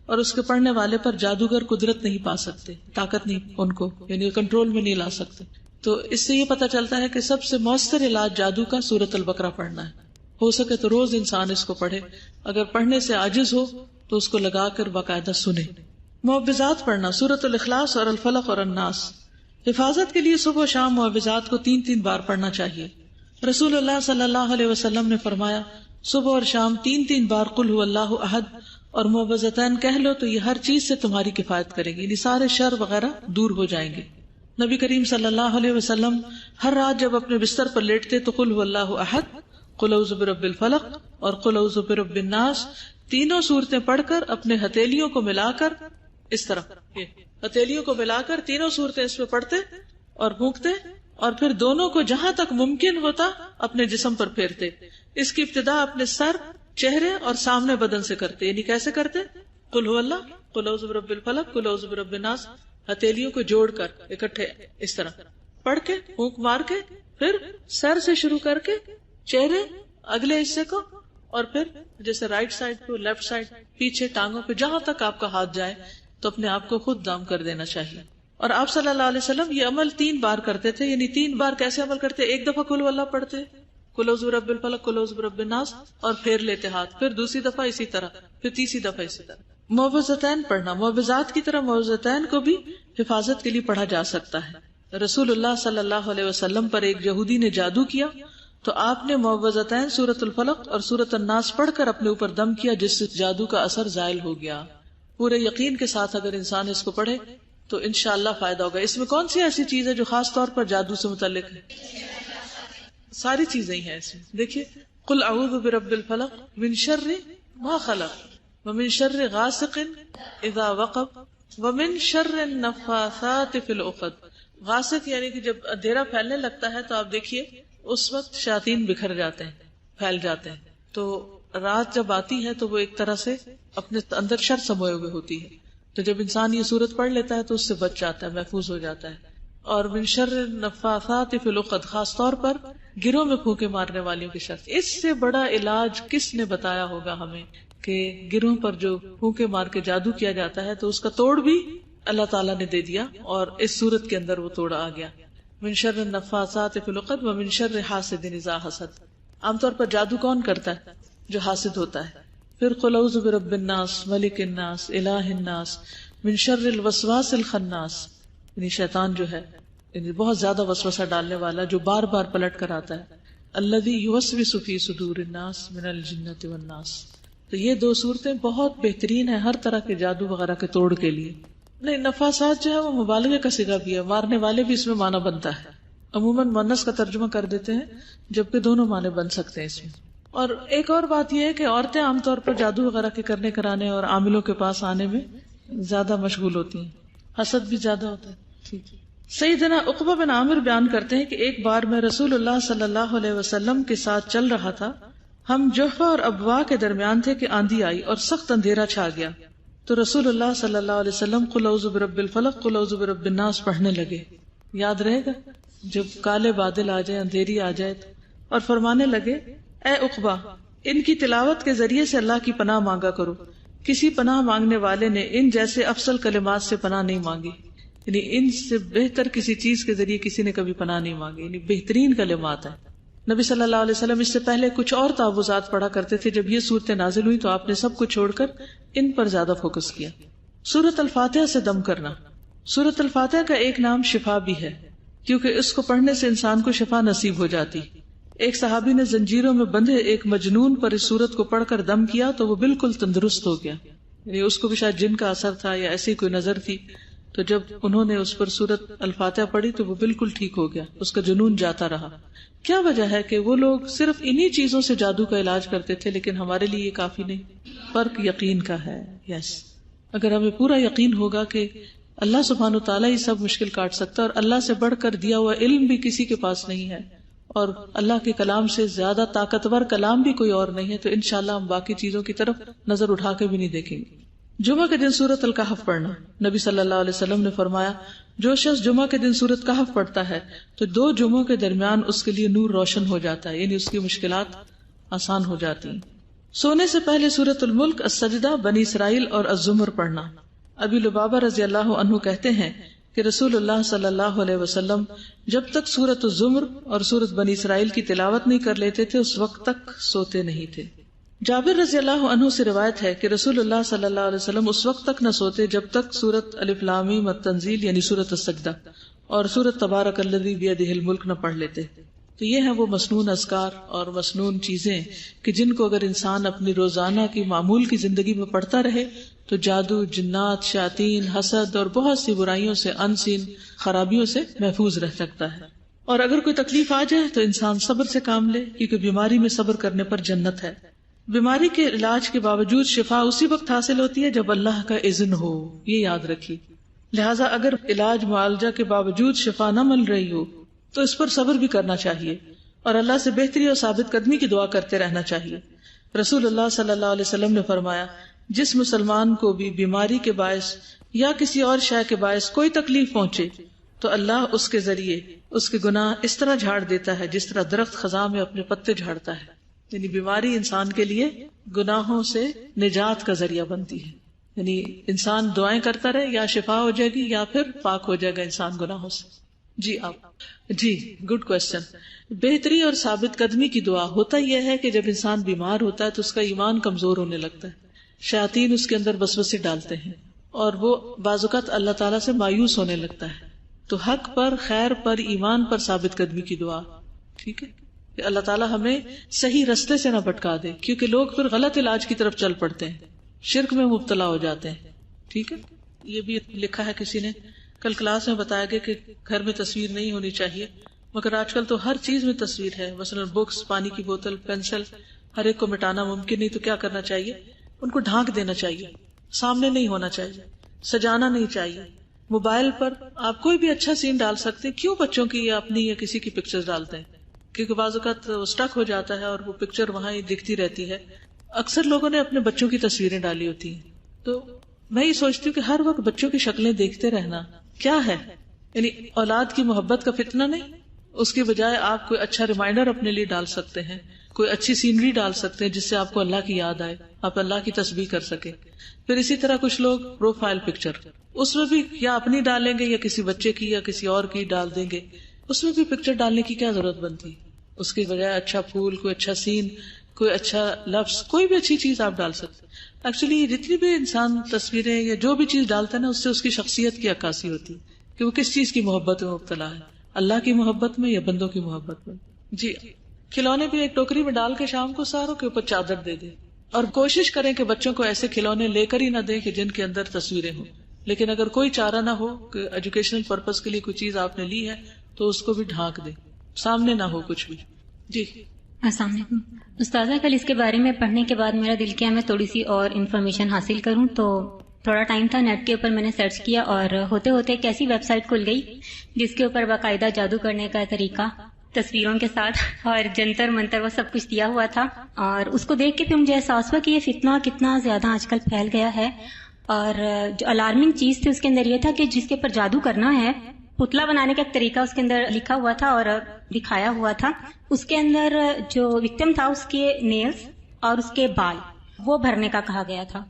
Speaker 1: اور اس کے پڑھنے والے پر جادوگر قدرت نہیں پا سکتے، طاقت نہیں ان کو، یعنی کنٹرول میں نہیں لا سکتے۔ تو اس سے یہ پتہ چلتا ہے کہ سب سے مؤثر علاج جادو کا سورۃ البقرہ پڑھنا ہے۔ ہو سکے تو روز انسان اس کو پڑھے، اگر پڑھنے سے عاجز ہو تو اس کو لگا کر باقاعدہ سنے۔ معوذات پڑھنا، سورۃ الاخلاص اور الفلق اور الناس۔ حفاظت کے لیے صبح و شام معوذات کو 3 بار پڑھنا چاہیے۔ رسول اللہ صلی اللہ علیہ وسلم نے فرمایا صبح اور شام 3 بار قل هو اللہ احد اور معوذتین کہہ لو تو یہ ہر چیز سے تمہاری کفایت کرے گی، یعنی سارے شر وغیرہ دور ہو جائیں گے۔ نبی کریم صلی اللہ علیہ وسلم ہر رات جب اپنے بستر پر لیٹتے تو قل هو اللہ احد، قل اعوذ برب الفلق اور قل اعوذ برب الناس تینوں صورتیں پڑھ کر اپنے ہتھیلیوں کو ملا کر اس طرح ہتھیلیوں کو ملا کر تینوں صورتیں اس میں پڑھتے اور پھونکتے اور پھر دونوں کو جہاں تک ممکن ہوتا اپنے جسم پر پھیرتے۔ اس کی ابتدا اپنے سر، چہرے اور سامنے بدن سے کرتے، یعنی کیسے کرتے؟ قل هو اللہ، قل اعوذ برب الفلق، قل اعوذ برب الناس، ہتھیلیوں کو جوڑ کر اکٹھے اس طرح پڑھ کے پھونک مار کے پھر سر سے شروع کر کے چہرے اگلے حصے کو اور پھر جیسے رائٹ سائڈ پہ، لیفٹ سائڈ، پیچھے ٹانگوں پہ، جہاں تک آپ کا ہاتھ جائے تو اپنے آپ کو خود دم کر دینا چاہیے۔ اور آپ صلی اللہ علیہ وسلم یہ عمل 3 بار کرتے تھے، یعنی 3 بار کیسے عمل کرتے؟ ایک دفعہ قل اللہ پڑھتے، قل اعوذ برب الفلق، قل اعوذ برب الناس اور پھیر لیتے ہاتھ، پھر دوسری دفعہ اسی طرح، پھر تیسری دفعہ اسی طرح۔ معوذتین پڑھنا، معوذات کی طرح معوذتین کو بھی حفاظت کے لیے پڑھا جا سکتا ہے۔ رسول اللہ صلی اللہ علیہ وسلم پر ایک یہودی نے جادو کیا تو آپ نے معوذتین سورۃ الفلق اور سورۃ الناس پڑھ کر اپنے اوپر دم کیا، جس سے جادو کا اثر زائل ہو گیا. پورے یقین کے ساتھ اگر انسان اس کو پڑھے تو انشاءاللہ فائدہ ہوگا. اس میں کون سی ایسی چیز ہے جو خاص طور پر جادو سے متعلق ہے؟ ساری چیزیں ہی ہیں اس میں. دیکھیے قل اعوذ برب الفلق من شر ما خلق ومن شر غاسق اذا وقب ومن شر النفاثات فی العقد. غاسق یعنی کہ جب اندھیرا پھیلنے لگتا ہے تو آپ دیکھیے اس وقت شیاطین بکھر جاتے ہیں، پھیل جاتے ہیں. تو رات جب آتی ہے تو وہ ایک طرح سے اپنے اندر شر سموئے ہوئے ہوتی ہے. تو جب انسان یہ صورت پڑھ لیتا ہے تو اس سے بچ جاتا ہے، محفوظ ہو جاتا ہے. اور من شر النفاثات فی العقد، خاص طور پر گروہ میں پھونکے مارنے والیوں کے شر. اس سے بڑا علاج کس نے بتایا ہوگا ہمیں کہ گروہ پر جو پھونکے مار کے جادو کیا جاتا ہے تو اس کا توڑ بھی اللہ تعالیٰ نے دے دیا، اور اس صورت کے اندر وہ توڑ آ گیا. من شر النفاثات فی العقد ومن شر حاسد اذا حسد. عام طور پر جادو کون کرتا ہے؟ جو حاسد ہوتا ہے. پھر قل اعوذ برب الناس ملک الناس الہ الناس من شر الوسواس الخناس، یعنی شیطان جو ہے یعنی بہت زیادہ وسوسہ ڈالنے والا جو بار بار پلٹ کر آتا ہے. الذی یوسوس فی صدور الناس من الجنۃ والناس. تو یہ دو صورتیں بہت بہترین ہیں ہر طرح کے جادو وغیرہ کے توڑ کے لیے. نہیں، نفاسات جو ہے وہ مبالغے کا صیغہ بھی ہے، مارنے والے بھی اس میں معنی بنتا ہے. عموماً مؤنث کا ترجمہ کر دیتے ہیں جبکہ دونوں معنی بن سکتے ہیں اس میں. اور ایک اور بات یہ ہے کہ عورتیں عام طور پر جادو وغیرہ کے کرنے کرانے اور عاملوں کے پاس آنے میں زیادہ مشغول ہوتی ہیں، حسد بھی زیادہ ہوتا ہے. ٹھیک ہے. سیدنا عقبہ بن عامر بیان کرتے ہیں کہ ایک بار میں رسول اللہ صلی اللہ علیہ وسلم کے ساتھ چل رہا تھا. ہم جحفہ اور ابوا کے درمیان تھے کہ آندھی آئی اور سخت اندھیرا چھا گیا. تو رسول اللہ صلی اللہ علیہ وسلم قل اعوذ برب الفلق قل اعوذ برب الناس پڑھنے لگے. یاد رہے گا جب کالے بادل آ جائے، اندھیری آ جائے، اور فرمانے لگے اے عقبہ، ان کی تلاوت کے ذریعے سے اللہ کی پناہ مانگا کرو. کسی پناہ مانگنے والے نے ان جیسے افضل کلمات سے پناہ نہیں مانگی، یعنی ان سے بہتر کسی چیز کے ذریعے کسی نے کبھی پناہ نہیں مانگی، یعنی بہترین کلمات ہیں. نبی صلی اللہ علیہ وسلم اس سے پہلے کچھ اور تعوذات پڑھا کرتے تھے. جب یہ صورتیں نازل ہوئی تو آپ نے سب کو چھوڑ کر ان پر زیادہ فوکس کیا. سورۃ الفاتحہ سے دم کرنا. سورۃ الفاتحہ کا ایک نام شفا بھی ہے کیونکہ اس کو پڑھنے سے انسان کو شفا نصیب ہو جاتی. ایک صحابی نے زنجیروں میں بندھے ایک مجنون پر اس سورت کو پڑھ کر دم کیا تو وہ بالکل تندرست ہو گیا، یعنی اس کو بھی شاید جن کا اثر تھا یا ایسی کوئی نظر تھی. تو جب انہوں نے اس پر سورت الفاتحہ پڑھی تو وہ بالکل ٹھیک ہو گیا، اس کا جنون جاتا رہا. کیا وجہ ہے کہ وہ لوگ صرف انہی چیزوں سے جادو کا علاج کرتے تھے، لیکن ہمارے لیے یہ کافی نہیں. فرق یقین کا ہے. یس، اگر ہمیں پورا یقین ہوگا کہ اللہ سبحانہ وتعالیٰ ہی سب مشکل کاٹ سکتا ہے اور اللہ سے بڑھ کر دیا ہوا علم بھی کسی کے پاس نہیں ہے اور اللہ کے کلام سے زیادہ طاقتور کلام بھی کوئی اور نہیں ہے، تو انشاءاللہ ہم باقی چیزوں کی طرف نظر اٹھا کے بھی نہیں دیکھیں گے. جمعہ کے دن سورۃ الکہف پڑھنا. نبی صلی اللہ علیہ وسلم نے فرمایا جو شخص جمعہ کے دن سورۃ کہف پڑھتا ہے تو 2 جمعوں کے درمیان اس کے لیے نور روشن ہو جاتا ہے، یعنی اس کی مشکلات آسان ہو جاتی ہیں. سونے سے پہلے سورۃ الملک، السجدہ، بنی اسرائیل اور الزمر پڑھنا. ابی لبابہ رضی اللہ عنہ کہتے ہیں کہ رسول اللہ صلی اللہ علیہ وسلم جب تک سورۃ الزمر اور سورۃ بنی اسرائیل کی تلاوت نہیں کر لیتے تھے اس وقت تک سوتے نہیں تھے. جابر رضی اللہ عنہ سے روایت ہے کہ رسول اللہ صلی اللہ علیہ وسلم اس وقت تک نہ سوتے جب تک سورۃ الف لام میم التنزیل یعنی سورۃ السجدہ اور سورۃ تبارک الذی بیدہ الملک نہ پڑھ لیتے. تو یہ ہیں وہ مسنون اذکار اور مسنون چیزیں کہ جن کو اگر انسان اپنی روزانہ کی معمول کی زندگی میں پڑھتا رہے تو جادو، جنات، شیاطین، حسد اور بہت سی برائیوں سے، انسین خرابیوں سے محفوظ رہ سکتا ہے. اور اگر کوئی تکلیف آ جائے تو انسان صبر سے کام لے، کیونکہ بیماری میں صبر کرنے پر جنت ہے. بیماری کے علاج کے باوجود شفا اسی وقت حاصل ہوتی ہے جب اللہ کا اذن ہو، یہ یاد رکھیے. لہٰذا اگر علاج معالجہ کے باوجود شفا نہ مل رہی ہو تو اس پر صبر بھی کرنا چاہیے اور اللہ سے بہتری اور ثابت قدمی کی دعا کرتے رہنا چاہیے. رسول اللہ صلی اللہ علیہ وسلم نے فرمایا جس مسلمان کو بھی بیماری کے باعث یا کسی اور شے کے باعث کوئی تکلیف پہنچے تو اللہ اس کے ذریعے اس کے گناہ اس طرح جھاڑ دیتا ہے جس طرح درخت خزاں میں اپنے پتے جھاڑتا ہے. یعنی بیماری انسان کے لیے گناہوں سے نجات کا ذریعہ بنتی ہے. یعنی انسان دعائیں کرتا رہے یا شفا ہو جائے گی یا پھر پاک ہو جائے گا انسان گناہوں سے. جی گڈ کوشچن. بہتری اور ثابت قدمی کی دعا. ہوتا یہ ہے کہ جب انسان بیمار ہوتا ہے تو اس کا ایمان کمزور ہونے لگتا ہے، شیاطین اس کے اندر وسوسے ڈالتے ہیں اور وہ بعض اوقات اللہ تعالیٰ سے مایوس ہونے لگتا ہے. تو حق پر، خیر پر، ایمان پر ثابت قدمی کی دعا. ٹھیک ہے. کہ اللہ تعالیٰ ہمیں صحیح رستے سے نہ بھٹکا دے، کیونکہ لوگ پھر غلط علاج کی طرف چل پڑتے ہیں، شرک میں مبتلا ہو جاتے ہیں. ٹھیک ہے، یہ بھی لکھا ہے کسی نے، کل کلاس میں بتایا گیا کہ گھر میں تصویر نہیں ہونی چاہیے، مگر آج کل تو ہر چیز میں تصویر ہے. مثلا بکس، پانی کی بوتل، پینسل، ہر ایک کو مٹانا ممکن نہیں، تو کیا کرنا چاہیے؟ ان کو ڈھانک دینا چاہیے، سامنے نہیں ہونا چاہیے، سجانا نہیں چاہیے. موبائل پر آپ کوئی بھی اچھا سین ڈال سکتے، کیوں بچوں کی یا اپنی یا کسی کی پکچر ڈالتے ہیں؟ کیونکہ بعض اوقات اسٹک ہو جاتا ہے اور وہ پکچر وہاں ہی دکھتی رہتی ہے. اکثر لوگوں نے اپنے بچوں کی تصویریں ڈالی ہوتی ہیں، تو میں یہ سوچتی ہوں کہ ہر وقت بچوں کی شکلیں دیکھتے رہنا کیا ہے؟ یعنی اولاد کی محبت کا فتنہ نہیں، اس کے بجائے آپ کوئی اچھا ریمائنڈر اپنے لیے ڈال سکتے ہیں، کوئی اچھی سینری ڈال سکتے ہیں جس سے آپ کو اللہ کی یاد آئے، آپ اللہ کی تسبیح کر سکے. پھر اسی طرح کچھ لوگ پروفائل پکچر، اس میں بھی یا اپنی ڈالیں گے یا کسی بچے کی یا کسی اور کی ڈال دیں گے، اس میں بھی پکچر ڈالنے کی کیا ضرورت بنتی؟ اس کی بجائے اچھا پھول، کوئی اچھا سین، کوئی اچھا لفظ، کوئی بھی اچھی چیز آپ ڈال سکتے. ایکچولی جتنی بھی انسان تصویریں یا جو بھی چیز ڈالتا ہے نا، اس سے اس کی شخصیت کی عکاسی ہوتی کہ وہ کس چیز کی محبت میں مبتلا ہے، اللہ کی محبت میں یا بندوں کی محبت میں. جی، کھلونے بھی ایک ٹوکری میں ڈال کے شام کو ساروں کے اوپر چادر دے دیں، اور کوشش کریں کہ بچوں کو ایسے کھلونے لے کر ہی نہ دیں کہ جن کے اندر تصویریں ہوں. لیکن اگر کوئی چارہ نہ ہو کہ ایجوکیشنل پرپز کے لیے کوئی چیز آپ نے لی ہے تو اس کو بھی ڈھانک دیں، سامنے نہ ہو کچھ بھی. جی
Speaker 3: السلام علیکم استاذہ. کل اس کے بارے میں پڑھنے کے بعد میرا دل کیا میں تھوڑی سی اور انفارمیشن حاصل کروں، تو تھوڑا ٹائم تھا، نیٹ کے اوپر میں نے سرچ کیا اور ہوتے ہوتے ایک ایسی ویب سائٹ کھل گئی جس کے اوپر باقاعدہ جادو کرنے کا طریقہ تصویروں کے ساتھ اور جنتر منتر وہ سب کچھ دیا ہوا تھا. اور اس کو دیکھ کے پھر مجھے احساس ہوا کہ یہ فتنہ کتنا زیادہ آج کل پھیل گیا ہے. اور جو الارمنگ چیز تھی اس کے اندر یہ تھا کہ جس کے اوپر جادو کرنا ہے، پتلا بنانے کا ایک طریقہ اس کے اندر لکھا ہوا تھا اور دکھایا ہوا تھا. اس کے اندر جو وکٹم تھا اس کے نیلز اور اس کے بال وہ بھرنے کا کہا گیا تھا.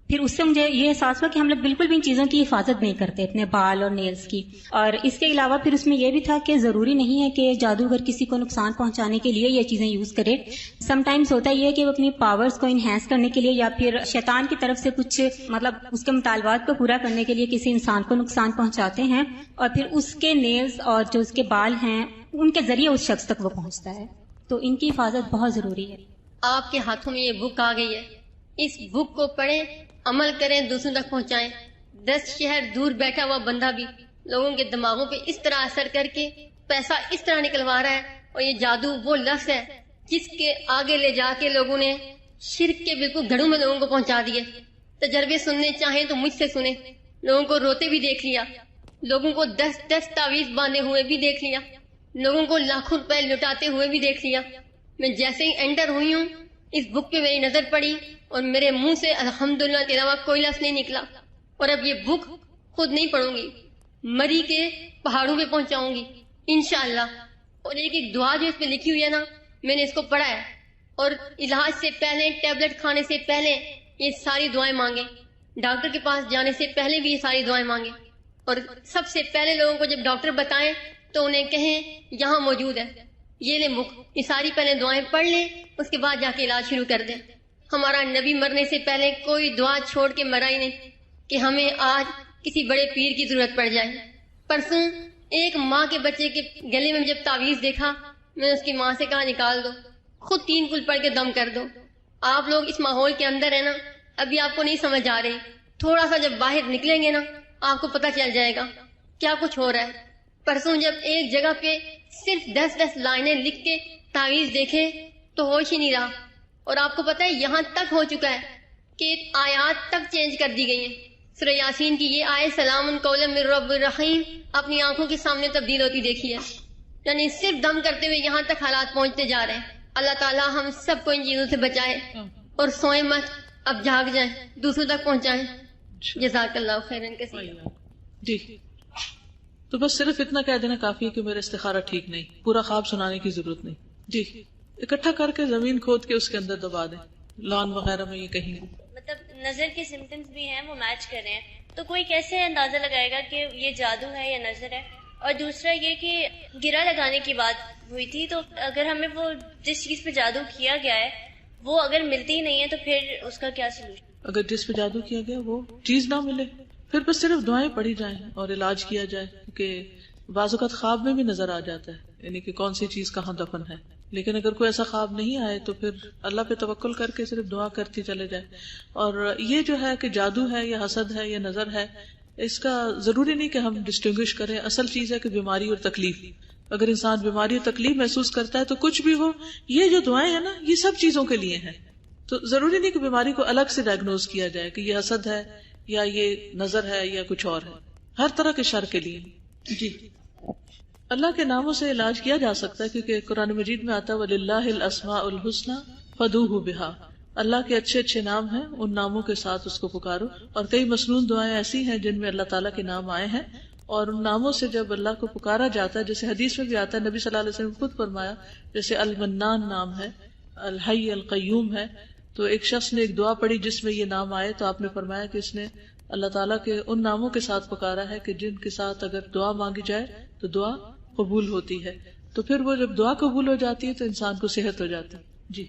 Speaker 3: پھر اس سے مجھے یہ احساس ہوا کہ ہم لوگ بالکل بھی ان چیزوں کی حفاظت نہیں کرتے، اپنے بال اور نیلز کی. اور اس کے علاوہ پھر اس میں یہ بھی تھا کہ ضروری نہیں ہے کہ جادوگر کسی کو نقصان پہنچانے کے لیے یہ چیزیں یوز کرے. سم ٹائمز ہوتا یہ ہے کہ وہ اپنی پاورز کو انہینس کرنے کے لیے یا پھر شیطان کی طرف سے کچھ مطلب اس کے مطالبات کو پورا کرنے کے لیے کسی انسان کو نقصان پہنچاتے ہیں، اور پھر اس کے نیلز اور جو اس کے بال ہیں ان کے ذریعے اس شخص تک وہ پہنچتا ہے. تو ان کی حفاظت بہت ضروری ہے.
Speaker 4: آپ کے ہاتھوں میں یہ بک آ گئی ہے، اس بک کو پڑھیں، عمل کریں، دوسروں تک پہنچائیں. 10 شہر دور بیٹھا ہوا بندہ بھی لوگوں کے دماغوں پہ اس طرح اثر کر کے پیسہ اس طرح نکلوا رہا ہے. اور یہ جادو وہ لفظ ہے جس کے آگے لے جا کے لوگوں نے شرک کے بالکل گھڑوں میں لوگوں کو پہنچا دیے. تجربے سننے چاہیں تو مجھ سے سنیں. لوگوں کو روتے بھی دیکھ لیا، لوگوں کو 10 تعویذ باندھے ہوئے بھی دیکھ لیا، لوگوں کو لاکھوں روپے لٹاتے ہوئے بھی دیکھ لیا. میں جیسے ہی انٹر ہوئی ہوں اس بک پہ میری نظر پڑی اور میرے منہ سے الحمدللہ کے علاوہ کوئی لفظ نہیں نکلا. اور اب یہ بک خود نہیں پڑھوں گی، مری کے پہاڑوں پہ پہنچاؤں گی انشاءاللہ. اور ایک دعا جو اس پہ لکھی ہوئی ہے نا، میں نے اس کو پڑھا ہے. اور علاج سے پہلے، ٹیبلٹ کھانے سے پہلے یہ ساری دعائیں مانگیں، ڈاکٹر کے پاس جانے سے پہلے بھی یہ ساری دعائیں مانگیں. اور سب سے پہلے لوگوں کو جب ڈاکٹر بتائیں تو انہیں کہیں یہاں موجود ہے، یہ لیں بک، یہ ساری پہلے دعائیں پڑھ لیں، اس کے بعد جا کے علاج شروع کر دیں. ہمارا نبی مرنے سے پہلے کوئی دعا چھوڑ کے مرا ہی نہیں کہ ہمیں آج کسی بڑے پیر کی ضرورت پڑ جائے. پرسوں ایک ماں کے بچے کے گلے میں جب تعویذ دیکھا، میں نے اس کی ماں سے کہا نکال دو، خود 3 کل پڑھ کے دم کر دو. آپ لوگ اس ماحول کے اندر ہیں نا، ابھی آپ کو نہیں سمجھ آ رہی، تھوڑا سا جب باہر نکلیں گے نا آپ کو پتہ چل جائے گا کیا کچھ ہو رہا ہے. پرسوں جب ایک جگہ پہ صرف 10 لائنیں لکھ کے تعویذ دیکھے تو ہوش ہی نہیں رہا. اور آپ کو پتہ ہے یہاں تک ہو چکا ہے کہ آیات تک چینج کر دی گئی ہیں. سورہ یاسین کی یہ آیت سلام قولا من رب الرحیم اپنی آنکھوں کے سامنے تبدیل ہوتی دیکھی ہے. یعنی صرف دم کرتے ہوئے یہاں تک حالات پہنچتے جا رہے ہیں. اللہ تعالیٰ ہم سب کو ان چیزوں سے بچائے اور سوئیں مت، اب جاگ جائیں، دوسروں تک پہنچائیں. جزاک اللہ خیرن کثیرا.
Speaker 1: جی تو بس صرف اتنا کہہ دینا کافی ہے کہ میرا استخارہ ٹھیک نہیں، پورا خواب سنانے کی ضرورت نہیں. جی اکٹھا کر کے زمین کھود کے اس کے اندر دبا دیں، لان وغیرہ میں یہ کہیں.
Speaker 5: مطلب نظر کے سمٹمز بھی ہیں وہ میچ کر رہے ہیں، تو کوئی کیسے اندازہ لگائے گا کہ یہ جادو ہے یا نظر ہے؟ اور دوسرا یہ کہ گرا لگانے کی بات ہوئی تھی، تو اگر ہمیں وہ جس چیز پہ جادو کیا گیا ہے وہ اگر ملتی ہی نہیں ہے تو پھر اس کا کیا سلوشن؟
Speaker 1: اگر جس پہ جادو کیا گیا وہ چیز نہ ملے پھر بس صرف دعائیں پڑھی جائیں اور علاج کیا جائے. کہ بعض اوقات خواب میں بھی نظر آ جاتا ہے، یعنی کہ کون سی چیز کہاں دفن ہے. لیکن اگر کوئی ایسا خواب نہیں آئے تو پھر اللہ پہ توکل کر کے صرف دعا کرتی چلے جائے. اور یہ جو ہے کہ جادو ہے یا حسد ہے یا نظر ہے، اس کا ضروری نہیں کہ ہم ڈسٹنگوش کریں. اصل چیز ہے کہ بیماری اور تکلیف. اگر انسان بیماری اور تکلیف محسوس کرتا ہے تو کچھ بھی ہو، یہ جو دعائیں ہیں نا یہ سب چیزوں کے لیے ہیں. تو ضروری نہیں کہ بیماری کو الگ سے ڈائگنوز کیا جائے کہ یہ حسد ہے یا یہ نظر ہے یا کچھ اور ہے. ہر طرح کے شر کے لیے. جی اللہ کے ناموں سے علاج کیا جا سکتا ہے، کیونکہ قرآن مجید میں آتا ہے وَلِلَّهِ الْأَسْمَاءُ الْحُسْنَى فَادْعُوهُ بِهَا. اللہ کے اچھے اچھے نام ہیں، ان ناموں کے ساتھ اس کو پکارو. اور کئی مسنون دعائیں ایسی ہیں جن میں اللہ تعالیٰ کے نام آئے ہیں، اور ان ناموں سے جب اللہ کو پکارا جاتا ہے، جیسے حدیث میں بھی آتا ہے، نبی صلی اللہ علیہ وسلم خود فرمایا، جیسے المنان نام ہے، الحی القیوم ہے. تو ایک شخص نے ایک دعا پڑھی جس میں یہ نام آئے، تو آپ نے فرمایا کہ اس نے اللہ تعالیٰ کے ان ناموں کے ساتھ پکارا ہے کہ جن کے ساتھ اگر دعا مانگی جائے تو دعا قبول ہوتی ہے. تو پھر وہ جب دعا قبول ہو جاتی ہے تو انسان کو صحت ہو جاتی ہے. جی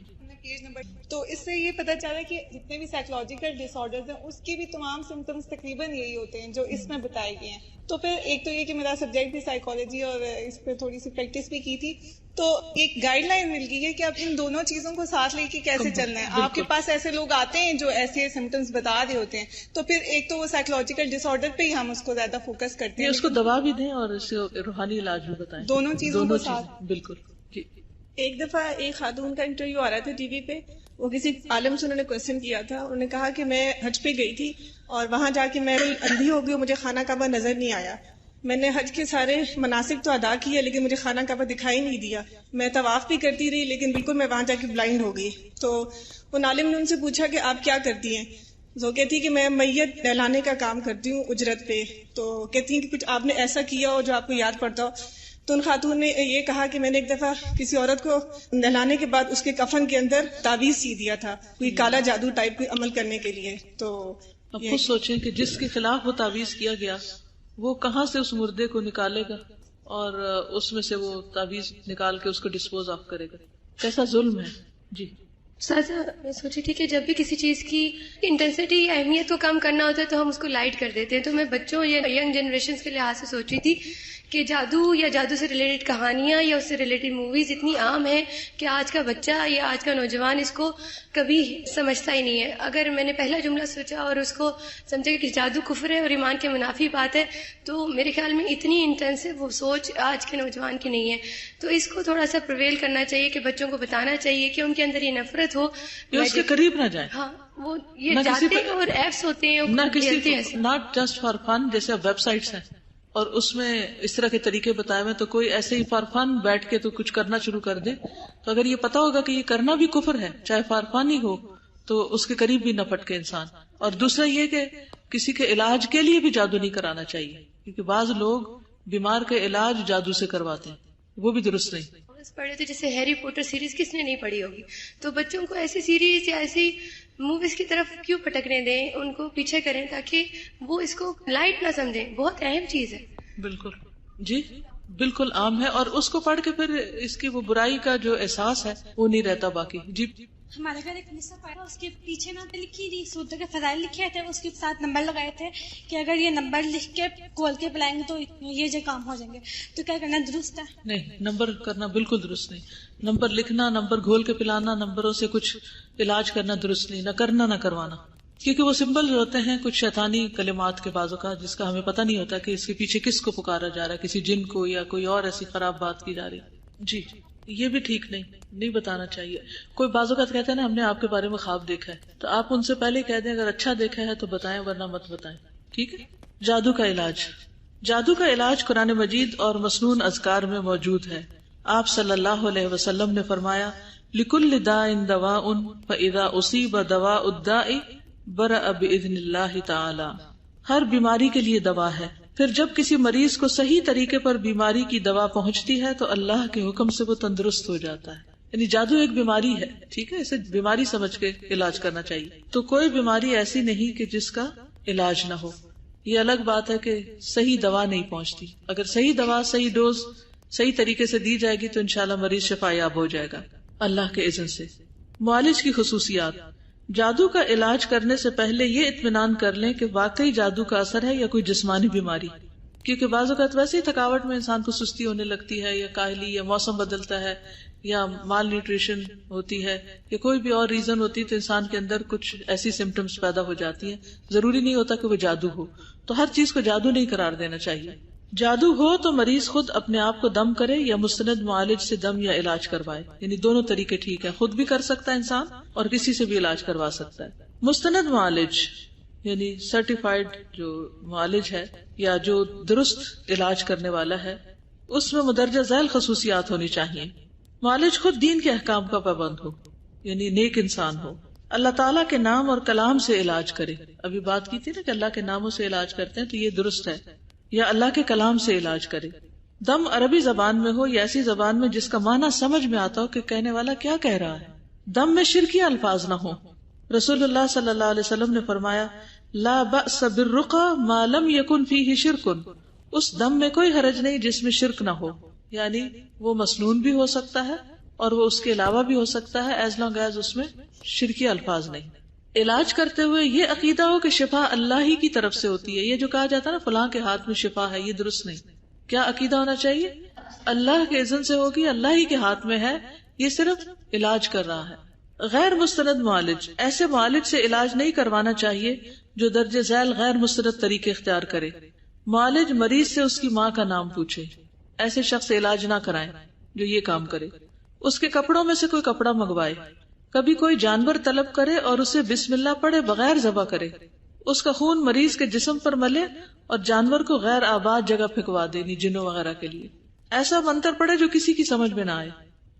Speaker 6: تو اس سے یہ پتہ چلا کہ جتنے بھی سائیکولوجیکل ڈس آرڈرز ہیں اس کے بھی تمام سمٹمز تقریباً یہی ہوتے ہیں جو اس میں بتائے گئے ہیں. تو پھر ایک تو یہ کہ میرا سبجیکٹ بھی سائیکالوجی اور اس پہ تھوڑی سی پریکٹس بھی کی تھی، تو ایک گائیڈ لائن مل گئی ہے کہ اب ان دونوں چیزوں کو ساتھ لے کے کیسے چلنا ہے. آپ کے پاس ایسے لوگ آتے ہیں جو ایسے سمٹمز بتا رہے ہوتے ہیں، تو پھر ایک تو وہ سائیکولوجیکل ڈس آرڈر پہ ہی ہم اس کو زیادہ فوکس کرتے ہیں،
Speaker 1: اس کو دوا بھی دیں اور اس کو روحانی علاج بھی بتائیں.
Speaker 6: دونوں چیزوں کو ساتھ.
Speaker 1: بالکل. جی
Speaker 7: ایک دفعہ ایک خاتون کا انٹرویو آ رہا تھا ٹی وی پہ، وہ کسی عالم سے انہوں نے کوشچن کیا تھا. انہوں نے کہا کہ میں حج پہ گئی تھی اور وہاں جا کے میں اندھی ہو گئی اور مجھے خانہ کعبہ نظر نہیں آیا. میں نے حج کے سارے مناسک تو ادا کیے لیکن مجھے خانہ کعبہ دکھائی نہیں دیا. میں طواف بھی کرتی رہی لیکن بالکل میں وہاں جا کے بلائنڈ ہو گئی. تو ان عالم نے ان سے پوچھا کہ آپ کیا کرتی ہیں؟ وہ کہتی کہ میں میت نہلانے کا کام کرتی ہوں اجرت پہ. تو کہتی ہیں کہ کچھ آپ نے ایسا کیا ہو جو آپ کو یاد پڑتا ہو؟ تو ان خاتون نے یہ کہا کہ میں نے ایک دفعہ کسی عورت کو نہلانے کے بعد اس کے کفن کے اندر تعویذ سی دیا تھا، کوئی کالا جادو ٹائپ کوئی عمل کرنے کے لیے. تو
Speaker 1: اب خود سوچیں کہ جس کے خلاف وہ تعویذ کیا گیا وہ کہاں سے اس مردے کو نکالے گا اور اس میں سے وہ تعویذ نکال کے اس کو ڈسپوز آف کرے گا. کیسا ظلم ہے. جی
Speaker 4: سازا میں سوچی تھی کہ جب بھی کسی چیز کی انٹینسٹی یا اہمیت کو کم کرنا ہوتا ہے تو ہم اس کو لائٹ کر دیتے ہیں. تو میں بچوں یا ینگ جنریشنز کے لحاظ سے سوچی تھی کہ جادو یا جادو سے ریلیٹڈ کہانیاں یا اس سے ریلیٹڈ موویز اتنی عام ہیں کہ آج کا بچہ یا آج کا نوجوان اس کو کبھی سمجھتا ہی نہیں ہے. اگر میں نے پہلا جملہ سوچا اور اس کو سمجھا کہ جادو کفر ہے اور ایمان کے منافی بات ہے، تو میرے خیال میں اتنی انٹینسو وہ سوچ آج کے نوجوان کی نہیں ہے. تو اس کو تھوڑا سا پرویل کرنا چاہیے کہ بچوں کو بتانا چاہیے کہ ان کے اندر یہ نفرت ہو،
Speaker 1: اس کے قریب نہ جائیں.
Speaker 4: ہاں وہ یہ جاتے ہیں اور ایپس ہوتے ہیں
Speaker 1: نہ کسی ناٹ جسٹ فار فن. جیسے ویب سائٹس ہیں اور اس میں اس طرح کے طریقے بتائے ہوئے، تو کوئی ایسے ہی فار فن بیٹھ کے تو کچھ کرنا شروع کر دے، تو اگر یہ پتا ہوگا کہ یہ کرنا بھی کفر ہے چاہے فار فن ہی ہو تو اس کے قریب بھی نہ پٹکے انسان. اور دوسرا یہ کہ کسی کے علاج کے لیے بھی جادو نہیں کرانا چاہیے، کیونکہ بعض لوگ بیمار کے علاج جادو سے کرواتے ہیں، وہ بھی درست نہیں.
Speaker 4: پڑھے تھے جیسے ہیری پوٹر سیریز کس نے نہیں پڑھی ہوگی، تو بچوں کو ایسی سیریز یا ایسی موویز کی طرف کیوں پٹکنے دیں، ان کو پیچھے کریں تاکہ وہ اس کو لائٹ نہ سمجھیں. بہت اہم چیز ہے.
Speaker 1: بالکل جی بالکل عام ہے، اور اس کو پڑھ کے پھر اس کی وہ برائی کا جو احساس ہے وہ نہیں رہتا باقی. جی
Speaker 8: ہمارے گھر ایک نصف آیا، اس کے پیچھے نہ لکھی تھی سودوں کے فضائل لکھے تھے، اس کے ساتھ نمبر لگائے تھے کہ اگر یہ نمبر لکھ کے کھول کے پلائیں گے تو یہ جو کام ہو جائیں گے. تو کیا کرنا درست ہے؟ نہیں،
Speaker 1: نمبر کرنا بالکل درست نہیں. نمبر لکھنا، نمبر گھول کے پلانا، نمبروں سے کچھ علاج کرنا درست نہیں. نہ کرنا نہ کروانا، کیونکہ وہ سمبل ہوتے ہیں کچھ شیطانی کلمات کے بازو کا، جس کا ہمیں پتہ نہیں ہوتا کہ اس کے پیچھے کس کو پکارا جا رہا ہے، کسی جن کو یا کوئی اور ایسی خراب بات کی جا رہی. جی یہ بھی ٹھیک نہیں بتانا چاہیے. کوئی بعض اوقات کہتے ہیں نا ہم نے آپ کے بارے میں خواب دیکھا ہے، تو آپ ان سے پہلے کہہ دیں اگر اچھا دیکھا ہے تو بتائیں ورنہ مت بتائیں. ٹھیک ہے. جادو کا علاج. جادو کا علاج قرآن مجید اور مسنون اذکار میں موجود ہے. آپ صلی اللہ علیہ وسلم نے فرمایا لِكُلِّ دَاءٍ دَوَاءٌ فَإِذَا أُصِيبَ دَوَاءُ الدَّاءِ بَرَأَ بِإِذْنِ اللَّهِ تَعَالَى. ہر بیماری کے لیے دوا ہے، پھر جب کسی مریض کو صحیح طریقے پر بیماری کی دوا پہنچتی ہے تو اللہ کے حکم سے وہ تندرست ہو جاتا ہے. یعنی جادو ایک بیماری ہے، ٹھیک ہے، اسے بیماری سمجھ کے علاج کرنا چاہیے. تو کوئی بیماری ایسی نہیں کہ جس کا علاج نہ ہو. یہ الگ بات ہے کہ صحیح دوا نہیں پہنچتی. اگر صحیح دوا، صحیح ڈوز صحیح طریقے سے دی جائے گی تو انشاءاللہ مریض شفا یاب ہو جائے گا اللہ کے اذن سے. معالج کی خصوصیات. جادو کا علاج کرنے سے پہلے یہ اطمینان کر لیں کہ واقعی جادو کا اثر ہے یا کوئی جسمانی بیماری. کیونکہ بعض اوقات ویسے ہی تھکاوٹ میں انسان کو سستی ہونے لگتی ہے، یا کاہلی، یا موسم بدلتا ہے، یا مال نیوٹریشن ہوتی ہے، یا کوئی بھی اور ریزن ہوتی ہے، تو انسان کے اندر کچھ ایسی سمٹمز پیدا ہو جاتی ہیں. ضروری نہیں ہوتا کہ وہ جادو ہو، تو ہر چیز کو جادو نہیں قرار دینا چاہیے. جادو ہو تو مریض خود اپنے آپ کو دم کرے یا مستند معالج سے دم یا علاج کروائے، یعنی دونوں طریقے ٹھیک ہے، خود بھی کر سکتا ہے انسان اور کسی سے بھی علاج کروا سکتا ہے. مستند معالج یعنی سرٹیفائڈ جو معالج ہے یا جو درست علاج کرنے والا ہے، اس میں مدرجہ ذیل خصوصیات ہونی چاہیے. معالج خود دین کے احکام کا پابند ہو، یعنی نیک انسان ہو، اللہ تعالیٰ کے نام اور کلام سے علاج کرے. ابھی بات کی تھی نا کہ اللہ کے ناموں سے علاج کرتے ہیں، تو یہ درست ہے. یا اللہ کے کلام سے علاج کرے. دم عربی زبان میں ہو یا ایسی زبان میں جس کا معنی سمجھ میں آتا ہو کہ کہنے والا کیا کہہ رہا ہے. دم میں شرکی الفاظ نہ ہو. رسول اللہ صلی اللہ علیہ وسلم نے فرمایا لا بأس بالرقى ما لم يكن فيه شرک. اس دم میں کوئی حرج نہیں جس میں شرک نہ ہو، یعنی وہ مسنون بھی ہو سکتا ہے اور وہ اس کے علاوہ بھی ہو سکتا ہے ایز لانگ ایز اس میں شرکی الفاظ نہیں. علاج کرتے ہوئے یہ عقیدہ ہو کہ شفا اللہ ہی کی طرف سے ہوتی ہے. یہ جو کہا جاتا ہے نا فلاں کے ہاتھ میں شفا ہے، یہ درست نہیں. کیا عقیدہ ہونا چاہیے؟ اللہ کے اذن سے ہوگی، اللہ ہی کے ہاتھ میں ہے، یہ صرف علاج کر رہا ہے. غیر مستند معالج، ایسے معالج سے علاج نہیں کروانا چاہیے جو درجہ ذیل غیر مستند طریقے اختیار کرے. معالج مریض سے اس کی ماں کا نام پوچھے. ایسے شخص سے علاج نہ کرائیں جو یہ کام کرے. اس کے کپڑوں میں سے کوئی کپڑا منگوائے. کبھی کوئی جانور طلب کرے اور اسے بسم اللہ پڑھے بغیر ذبح کرے. اس کا خون مریض کے جسم پر ملے اور جانور کو غیر آباد جگہ پھینکوا دے، جنوں وغیرہ کے لیے. ایسا منتر پڑھے جو کسی کی سمجھ میں نہ آئے.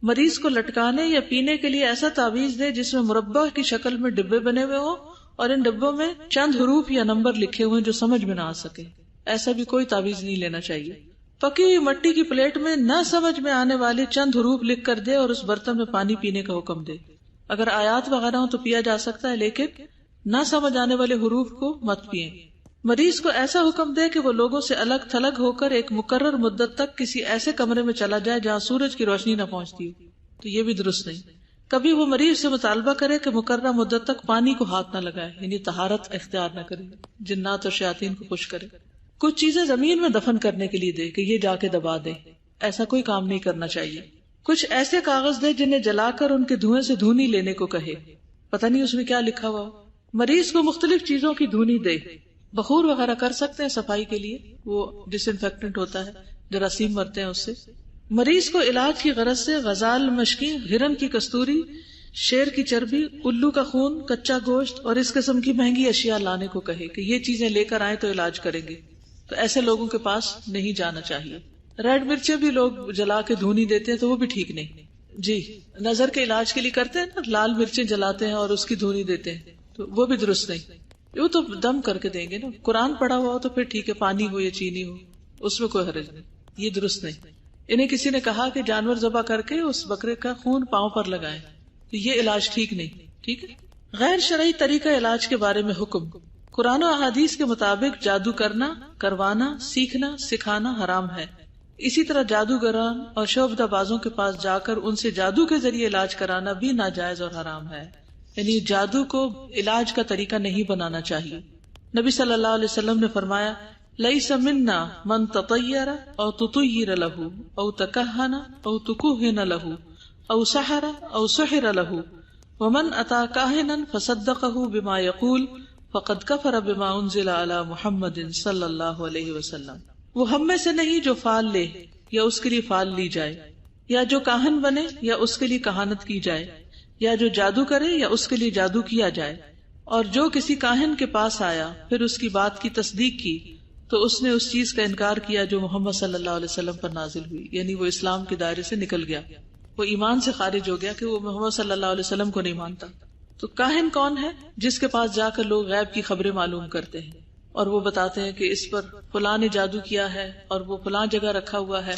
Speaker 1: مریض کو لٹکانے یا پینے کے لیے ایسا تعویذ دے جس میں مربع کی شکل میں ڈبے بنے ہوئے ہوں اور ان ڈبوں میں چند حروف یا نمبر لکھے ہوئے جو سمجھ میں نہ آ سکے. ایسا بھی کوئی تعویذ نہیں لینا چاہیے. پکی ہوئی مٹی کی پلیٹ میں نہ سمجھ میں آنے والے چند حروف لکھ کر دے اور اس برتن میں پانی پینے کا حکم دے. اگر آیات وغیرہ ہوں تو پیا جا سکتا ہے، لیکن نہ سمجھ آنے والے حروف کو مت پیئیں. مریض کو ایسا حکم دے کہ وہ لوگوں سے الگ تھلگ ہو کر ایک مقرر مدت تک کسی ایسے کمرے میں چلا جائے جہاں سورج کی روشنی نہ پہنچتی ہو، تو یہ بھی درست نہیں. کبھی وہ مریض سے مطالبہ کرے کہ مقررہ مدت تک پانی کو ہاتھ نہ لگائے، یعنی طہارت اختیار نہ کرے، جنات اور شیاطین کو خوش کرے. کچھ چیزیں زمین میں دفن کرنے کے لیے دے کہ یہ جا کے دبا دے. ایسا کوئی کام نہیں کرنا چاہیے. کچھ ایسے کاغذ دے جنہیں جلا کر ان کے دھوئیں سے دھونی لینے کو کہے. پتہ نہیں اس میں کیا لکھا ہوا. مریض کو مختلف چیزوں کی دھونی دے. بخور وغیرہ کر سکتے ہیں صفائی کے لیے، وہ ڈس انفیکٹنٹ ہوتا ہے، جراثیم مرتے ہیں اس سے. مریض کو علاج کی غرض سے غزال مشکی، ہرن کی کستوری، شیر کی چربی، الو کا خون، کچا گوشت اور اس قسم کی مہنگی اشیاء لانے کو کہے کہ یہ چیزیں لے کر آئیں تو علاج کریں گے. تو ایسے لوگوں کے پاس نہیں جانا چاہیے. ریڈ مرچیں بھی لوگ جلا کے دھونی دیتے ہیں تو وہ بھی ٹھیک نہیں. جی نظر کے علاج کے لیے کرتے ہیں نا، لال مرچیں جلاتے ہیں اور اس کی دھونی دیتے ہیں، تو وہ بھی درست نہیں. وہ تو دم کر کے دیں گے نا. قرآن پڑھا ہوا ہو تو پھر ٹھیک ہے، پانی ہو یا چینی ہو اس میں کوئی حرج نہیں، یہ درست نہیں. انہیں کسی نے کہا کہ جانور ذبح کر کے اس بکرے کا خون پاؤں پر لگائیں، تو یہ علاج ٹھیک نہیں. ٹھیک ہے. غیر شرعی طریقہ علاج کے بارے میں حکم. قرآن و احادیث کے مطابق جادو کرنا، کروانا، سیکھنا، سکھانا حرام ہے. اسی طرح جادوگران اور شعبدہ بازوں کے پاس جا کر ان سے جادو کے ذریعے علاج کرانا بھی ناجائز اور حرام ہے. یعنی جادو کو علاج کا طریقہ نہیں بنانا چاہیے. نبی صلی اللہ علیہ وسلم نے فرمایا لیس منا من تطیر او تطیر له او تکہن او تکہن له او سحر او سحر له ومن اتا کاہنا فصدقه بما یقول فقد کفر بما انزل علی محمد صلی اللہ علیہ وسلم. وہ ہم میں سے نہیں جو فال لے یا اس کے لیے فال لی جائے، یا جو کاہن بنے یا اس کے لیے کہانت کی جائے، یا جو جادو کرے یا اس کے لیے جادو کیا جائے. اور جو کسی کاہن کے پاس آیا پھر اس کی بات کی تصدیق کی تو اس نے اس چیز کا انکار کیا جو محمد صلی اللہ علیہ وسلم پر نازل ہوئی، یعنی وہ اسلام کے دائرے سے نکل گیا، وہ ایمان سے خارج ہو گیا کہ وہ محمد صلی اللہ علیہ وسلم کو نہیں مانتا. تو کاہن کون ہے؟ جس کے پاس جا کر لوگ غیب کی خبریں معلوم کرتے ہیں اور وہ بتاتے ہیں کہ اس پر فلاں نے جادو کیا ہے اور وہ فلاں جگہ رکھا ہوا ہے.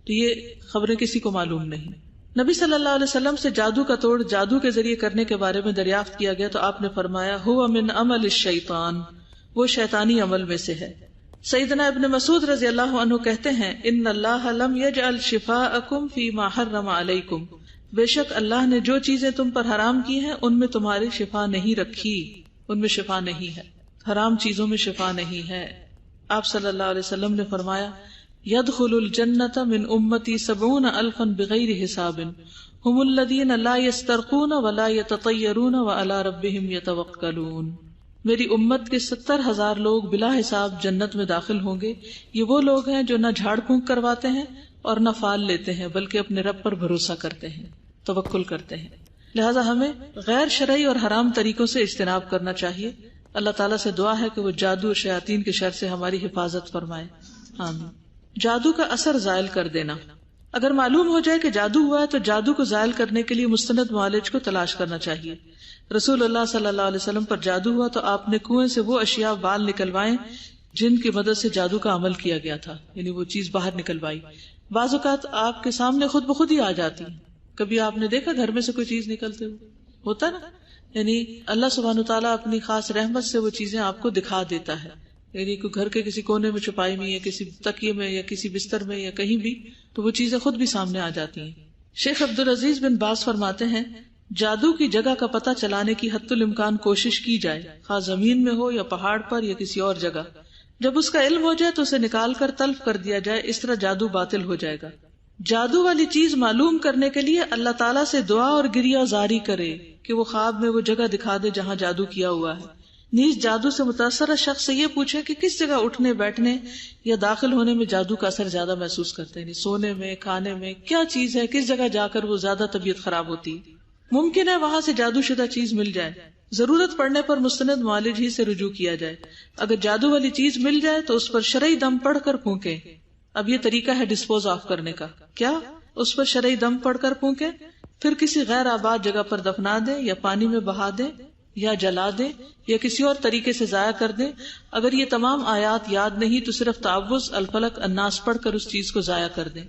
Speaker 1: تو یہ خبریں کسی کو معلوم نہیں. نبی صلی اللہ علیہ وسلم سے جادو کا توڑ جادو کے ذریعے کرنے کے بارے میں دریافت کیا گیا تو آپ نے فرمایا ہوا من عمل الشیطان، وہ شیطانی عمل میں سے ہے. سیدنا ابن مسعود رضی اللہ عنہ کہتے ہیں ان اللہ لم یجعل شفاءکم فیما حرم علیکم، بے شک اللہ نے جو چیزیں تم پر حرام کی ہیں ان میں تمہاری شفا نہیں رکھی، ان میں شفا نہیں ہے، حرام چیزوں میں شفا نہیں ہے. آپ صلی اللہ علیہ وسلم نے فرمایا يدخل الجنة من امتی 70,000 بغیر حساب هم الذین لا یسترقون ولا یتطیرون وعلی ربهم یتوکلون. میری امت کے 70,000 لوگ بلا حساب جنت میں داخل ہوں گے. یہ وہ لوگ ہیں جو نہ جھاڑ پھونک کرواتے ہیں اور نہ فال لیتے ہیں، بلکہ اپنے رب پر بھروسہ کرتے ہیں، توکل کرتے ہیں. لہذا ہمیں غیر شرعی اور حرام طریقوں سے اجتناب کرنا چاہیے. اللہ تعالیٰ سے دعا ہے کہ وہ جادو اور شیاطین کے شر سے ہماری حفاظت فرمائے. آمین. جادو کا اثر زائل کر دینا. اگر معلوم ہو جائے کہ جادو ہوا ہے تو جادو کو زائل کرنے کے لیے مستند معالج کو تلاش کرنا چاہیے. رسول اللہ صلی اللہ علیہ وسلم پر جادو ہوا تو آپ نے کنویں سے وہ اشیاء بال نکلوائے جن کی مدد سے جادو کا عمل کیا گیا تھا، یعنی وہ چیز باہر نکلوائی. بعض اوقات آپ کے سامنے خود بخود ہی آ جاتی. کبھی آپ نے دیکھا گھر میں سے کوئی چیز نکلتے ہوئے؟ ہوتا نا. یعنی اللہ سبحانہ وتعالیٰ اپنی خاص رحمت سے وہ چیزیں آپ کو دکھا دیتا ہے. یعنی کوئی گھر کے کسی کونے میں چھپائی ہوئی یا کسی تکیے میں یا کسی بستر میں یا کہیں بھی، تو وہ چیزیں خود بھی سامنے آ جاتی ہیں. شیخ عبدالعزیز بن باز فرماتے ہیں جادو کی جگہ کا پتہ چلانے کی حتی الامکان کوشش کی جائے، خواہ زمین میں ہو یا پہاڑ پر یا کسی اور جگہ. جب اس کا علم ہو جائے تو اسے نکال کر تلف کر دیا جائے، اس طرح جادو باطل ہو جائے گا. جادو والی چیز معلوم کرنے کے لیے اللہ تعالیٰ سے دعا اور گریہ زاری کرے کہ وہ خواب میں وہ جگہ دکھا دے جہاں جادو کیا ہوا ہے. نیز جادو سے متاثرہ شخص سے یہ پوچھے کہ کس جگہ اٹھنے بیٹھنے یا داخل ہونے میں جادو کا اثر زیادہ محسوس کرتے ہیں، سونے میں، کھانے میں، کیا چیز ہے کس جگہ جا کر وہ زیادہ طبیعت خراب ہوتی. ممکن ہے وہاں سے جادو شدہ چیز مل جائے، ضرورت پڑنے پر مستند معالج ہی سے رجوع کیا جائے. اگر جادو والی چیز مل جائے تو اس پر شرعی دم پڑھ کر پھونکے. اب یہ طریقہ ہے ڈسپوز آف کرنے کا. کیا؟ اس پر شرعی دم پڑھ کر پھونکے، پھر کسی غیر آباد جگہ پر دفنا دے یا پانی میں بہا دے یا جلا دے یا کسی اور طریقے سے ضائع کر دے. اگر یہ تمام آیات یاد نہیں تو صرف تعوذ، الفلق، الناس پڑھ کر اس چیز کو ضائع کر دیں.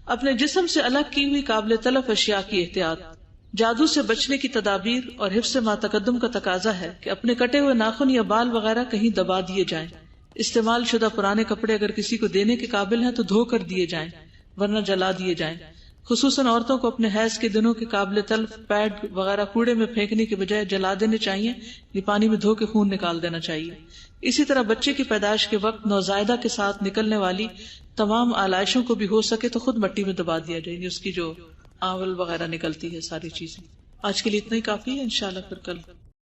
Speaker 1: اپنے جسم سے الگ کی ہوئی قابل تلف اشیاء کی احتیاط. جادو سے بچنے کی تدابیر اور حفظ ما تقدم کا تقاضا ہے کہ اپنے کٹے ہوئے ناخن یا بال وغیرہ کہیں دبا دیے جائیں. استعمال شدہ پرانے کپڑے اگر کسی کو دینے کے قابل ہیں تو دھو کر دیے جائیں ورنہ جلا دیے جائیں. خصوصاً عورتوں کو اپنے حیض کے دنوں کے قابل تلف پیڈ وغیرہ کوڑے میں پھینکنے کے بجائے جلا دینے چاہیے، یہ پانی میں دھو کے خون نکال دینا چاہیے. اسی طرح بچے کی پیدائش کے وقت نوزائیدہ کے ساتھ نکلنے والی تمام آلائشوں کو بھی ہو سکے تو خود مٹی میں دبا دیا جائے، اس کی جو آول وغیرہ نکلتی ہے ساری چیزیں. آج کے لیے اتنا ہی کافی ہے، انشاءاللہ پھر کل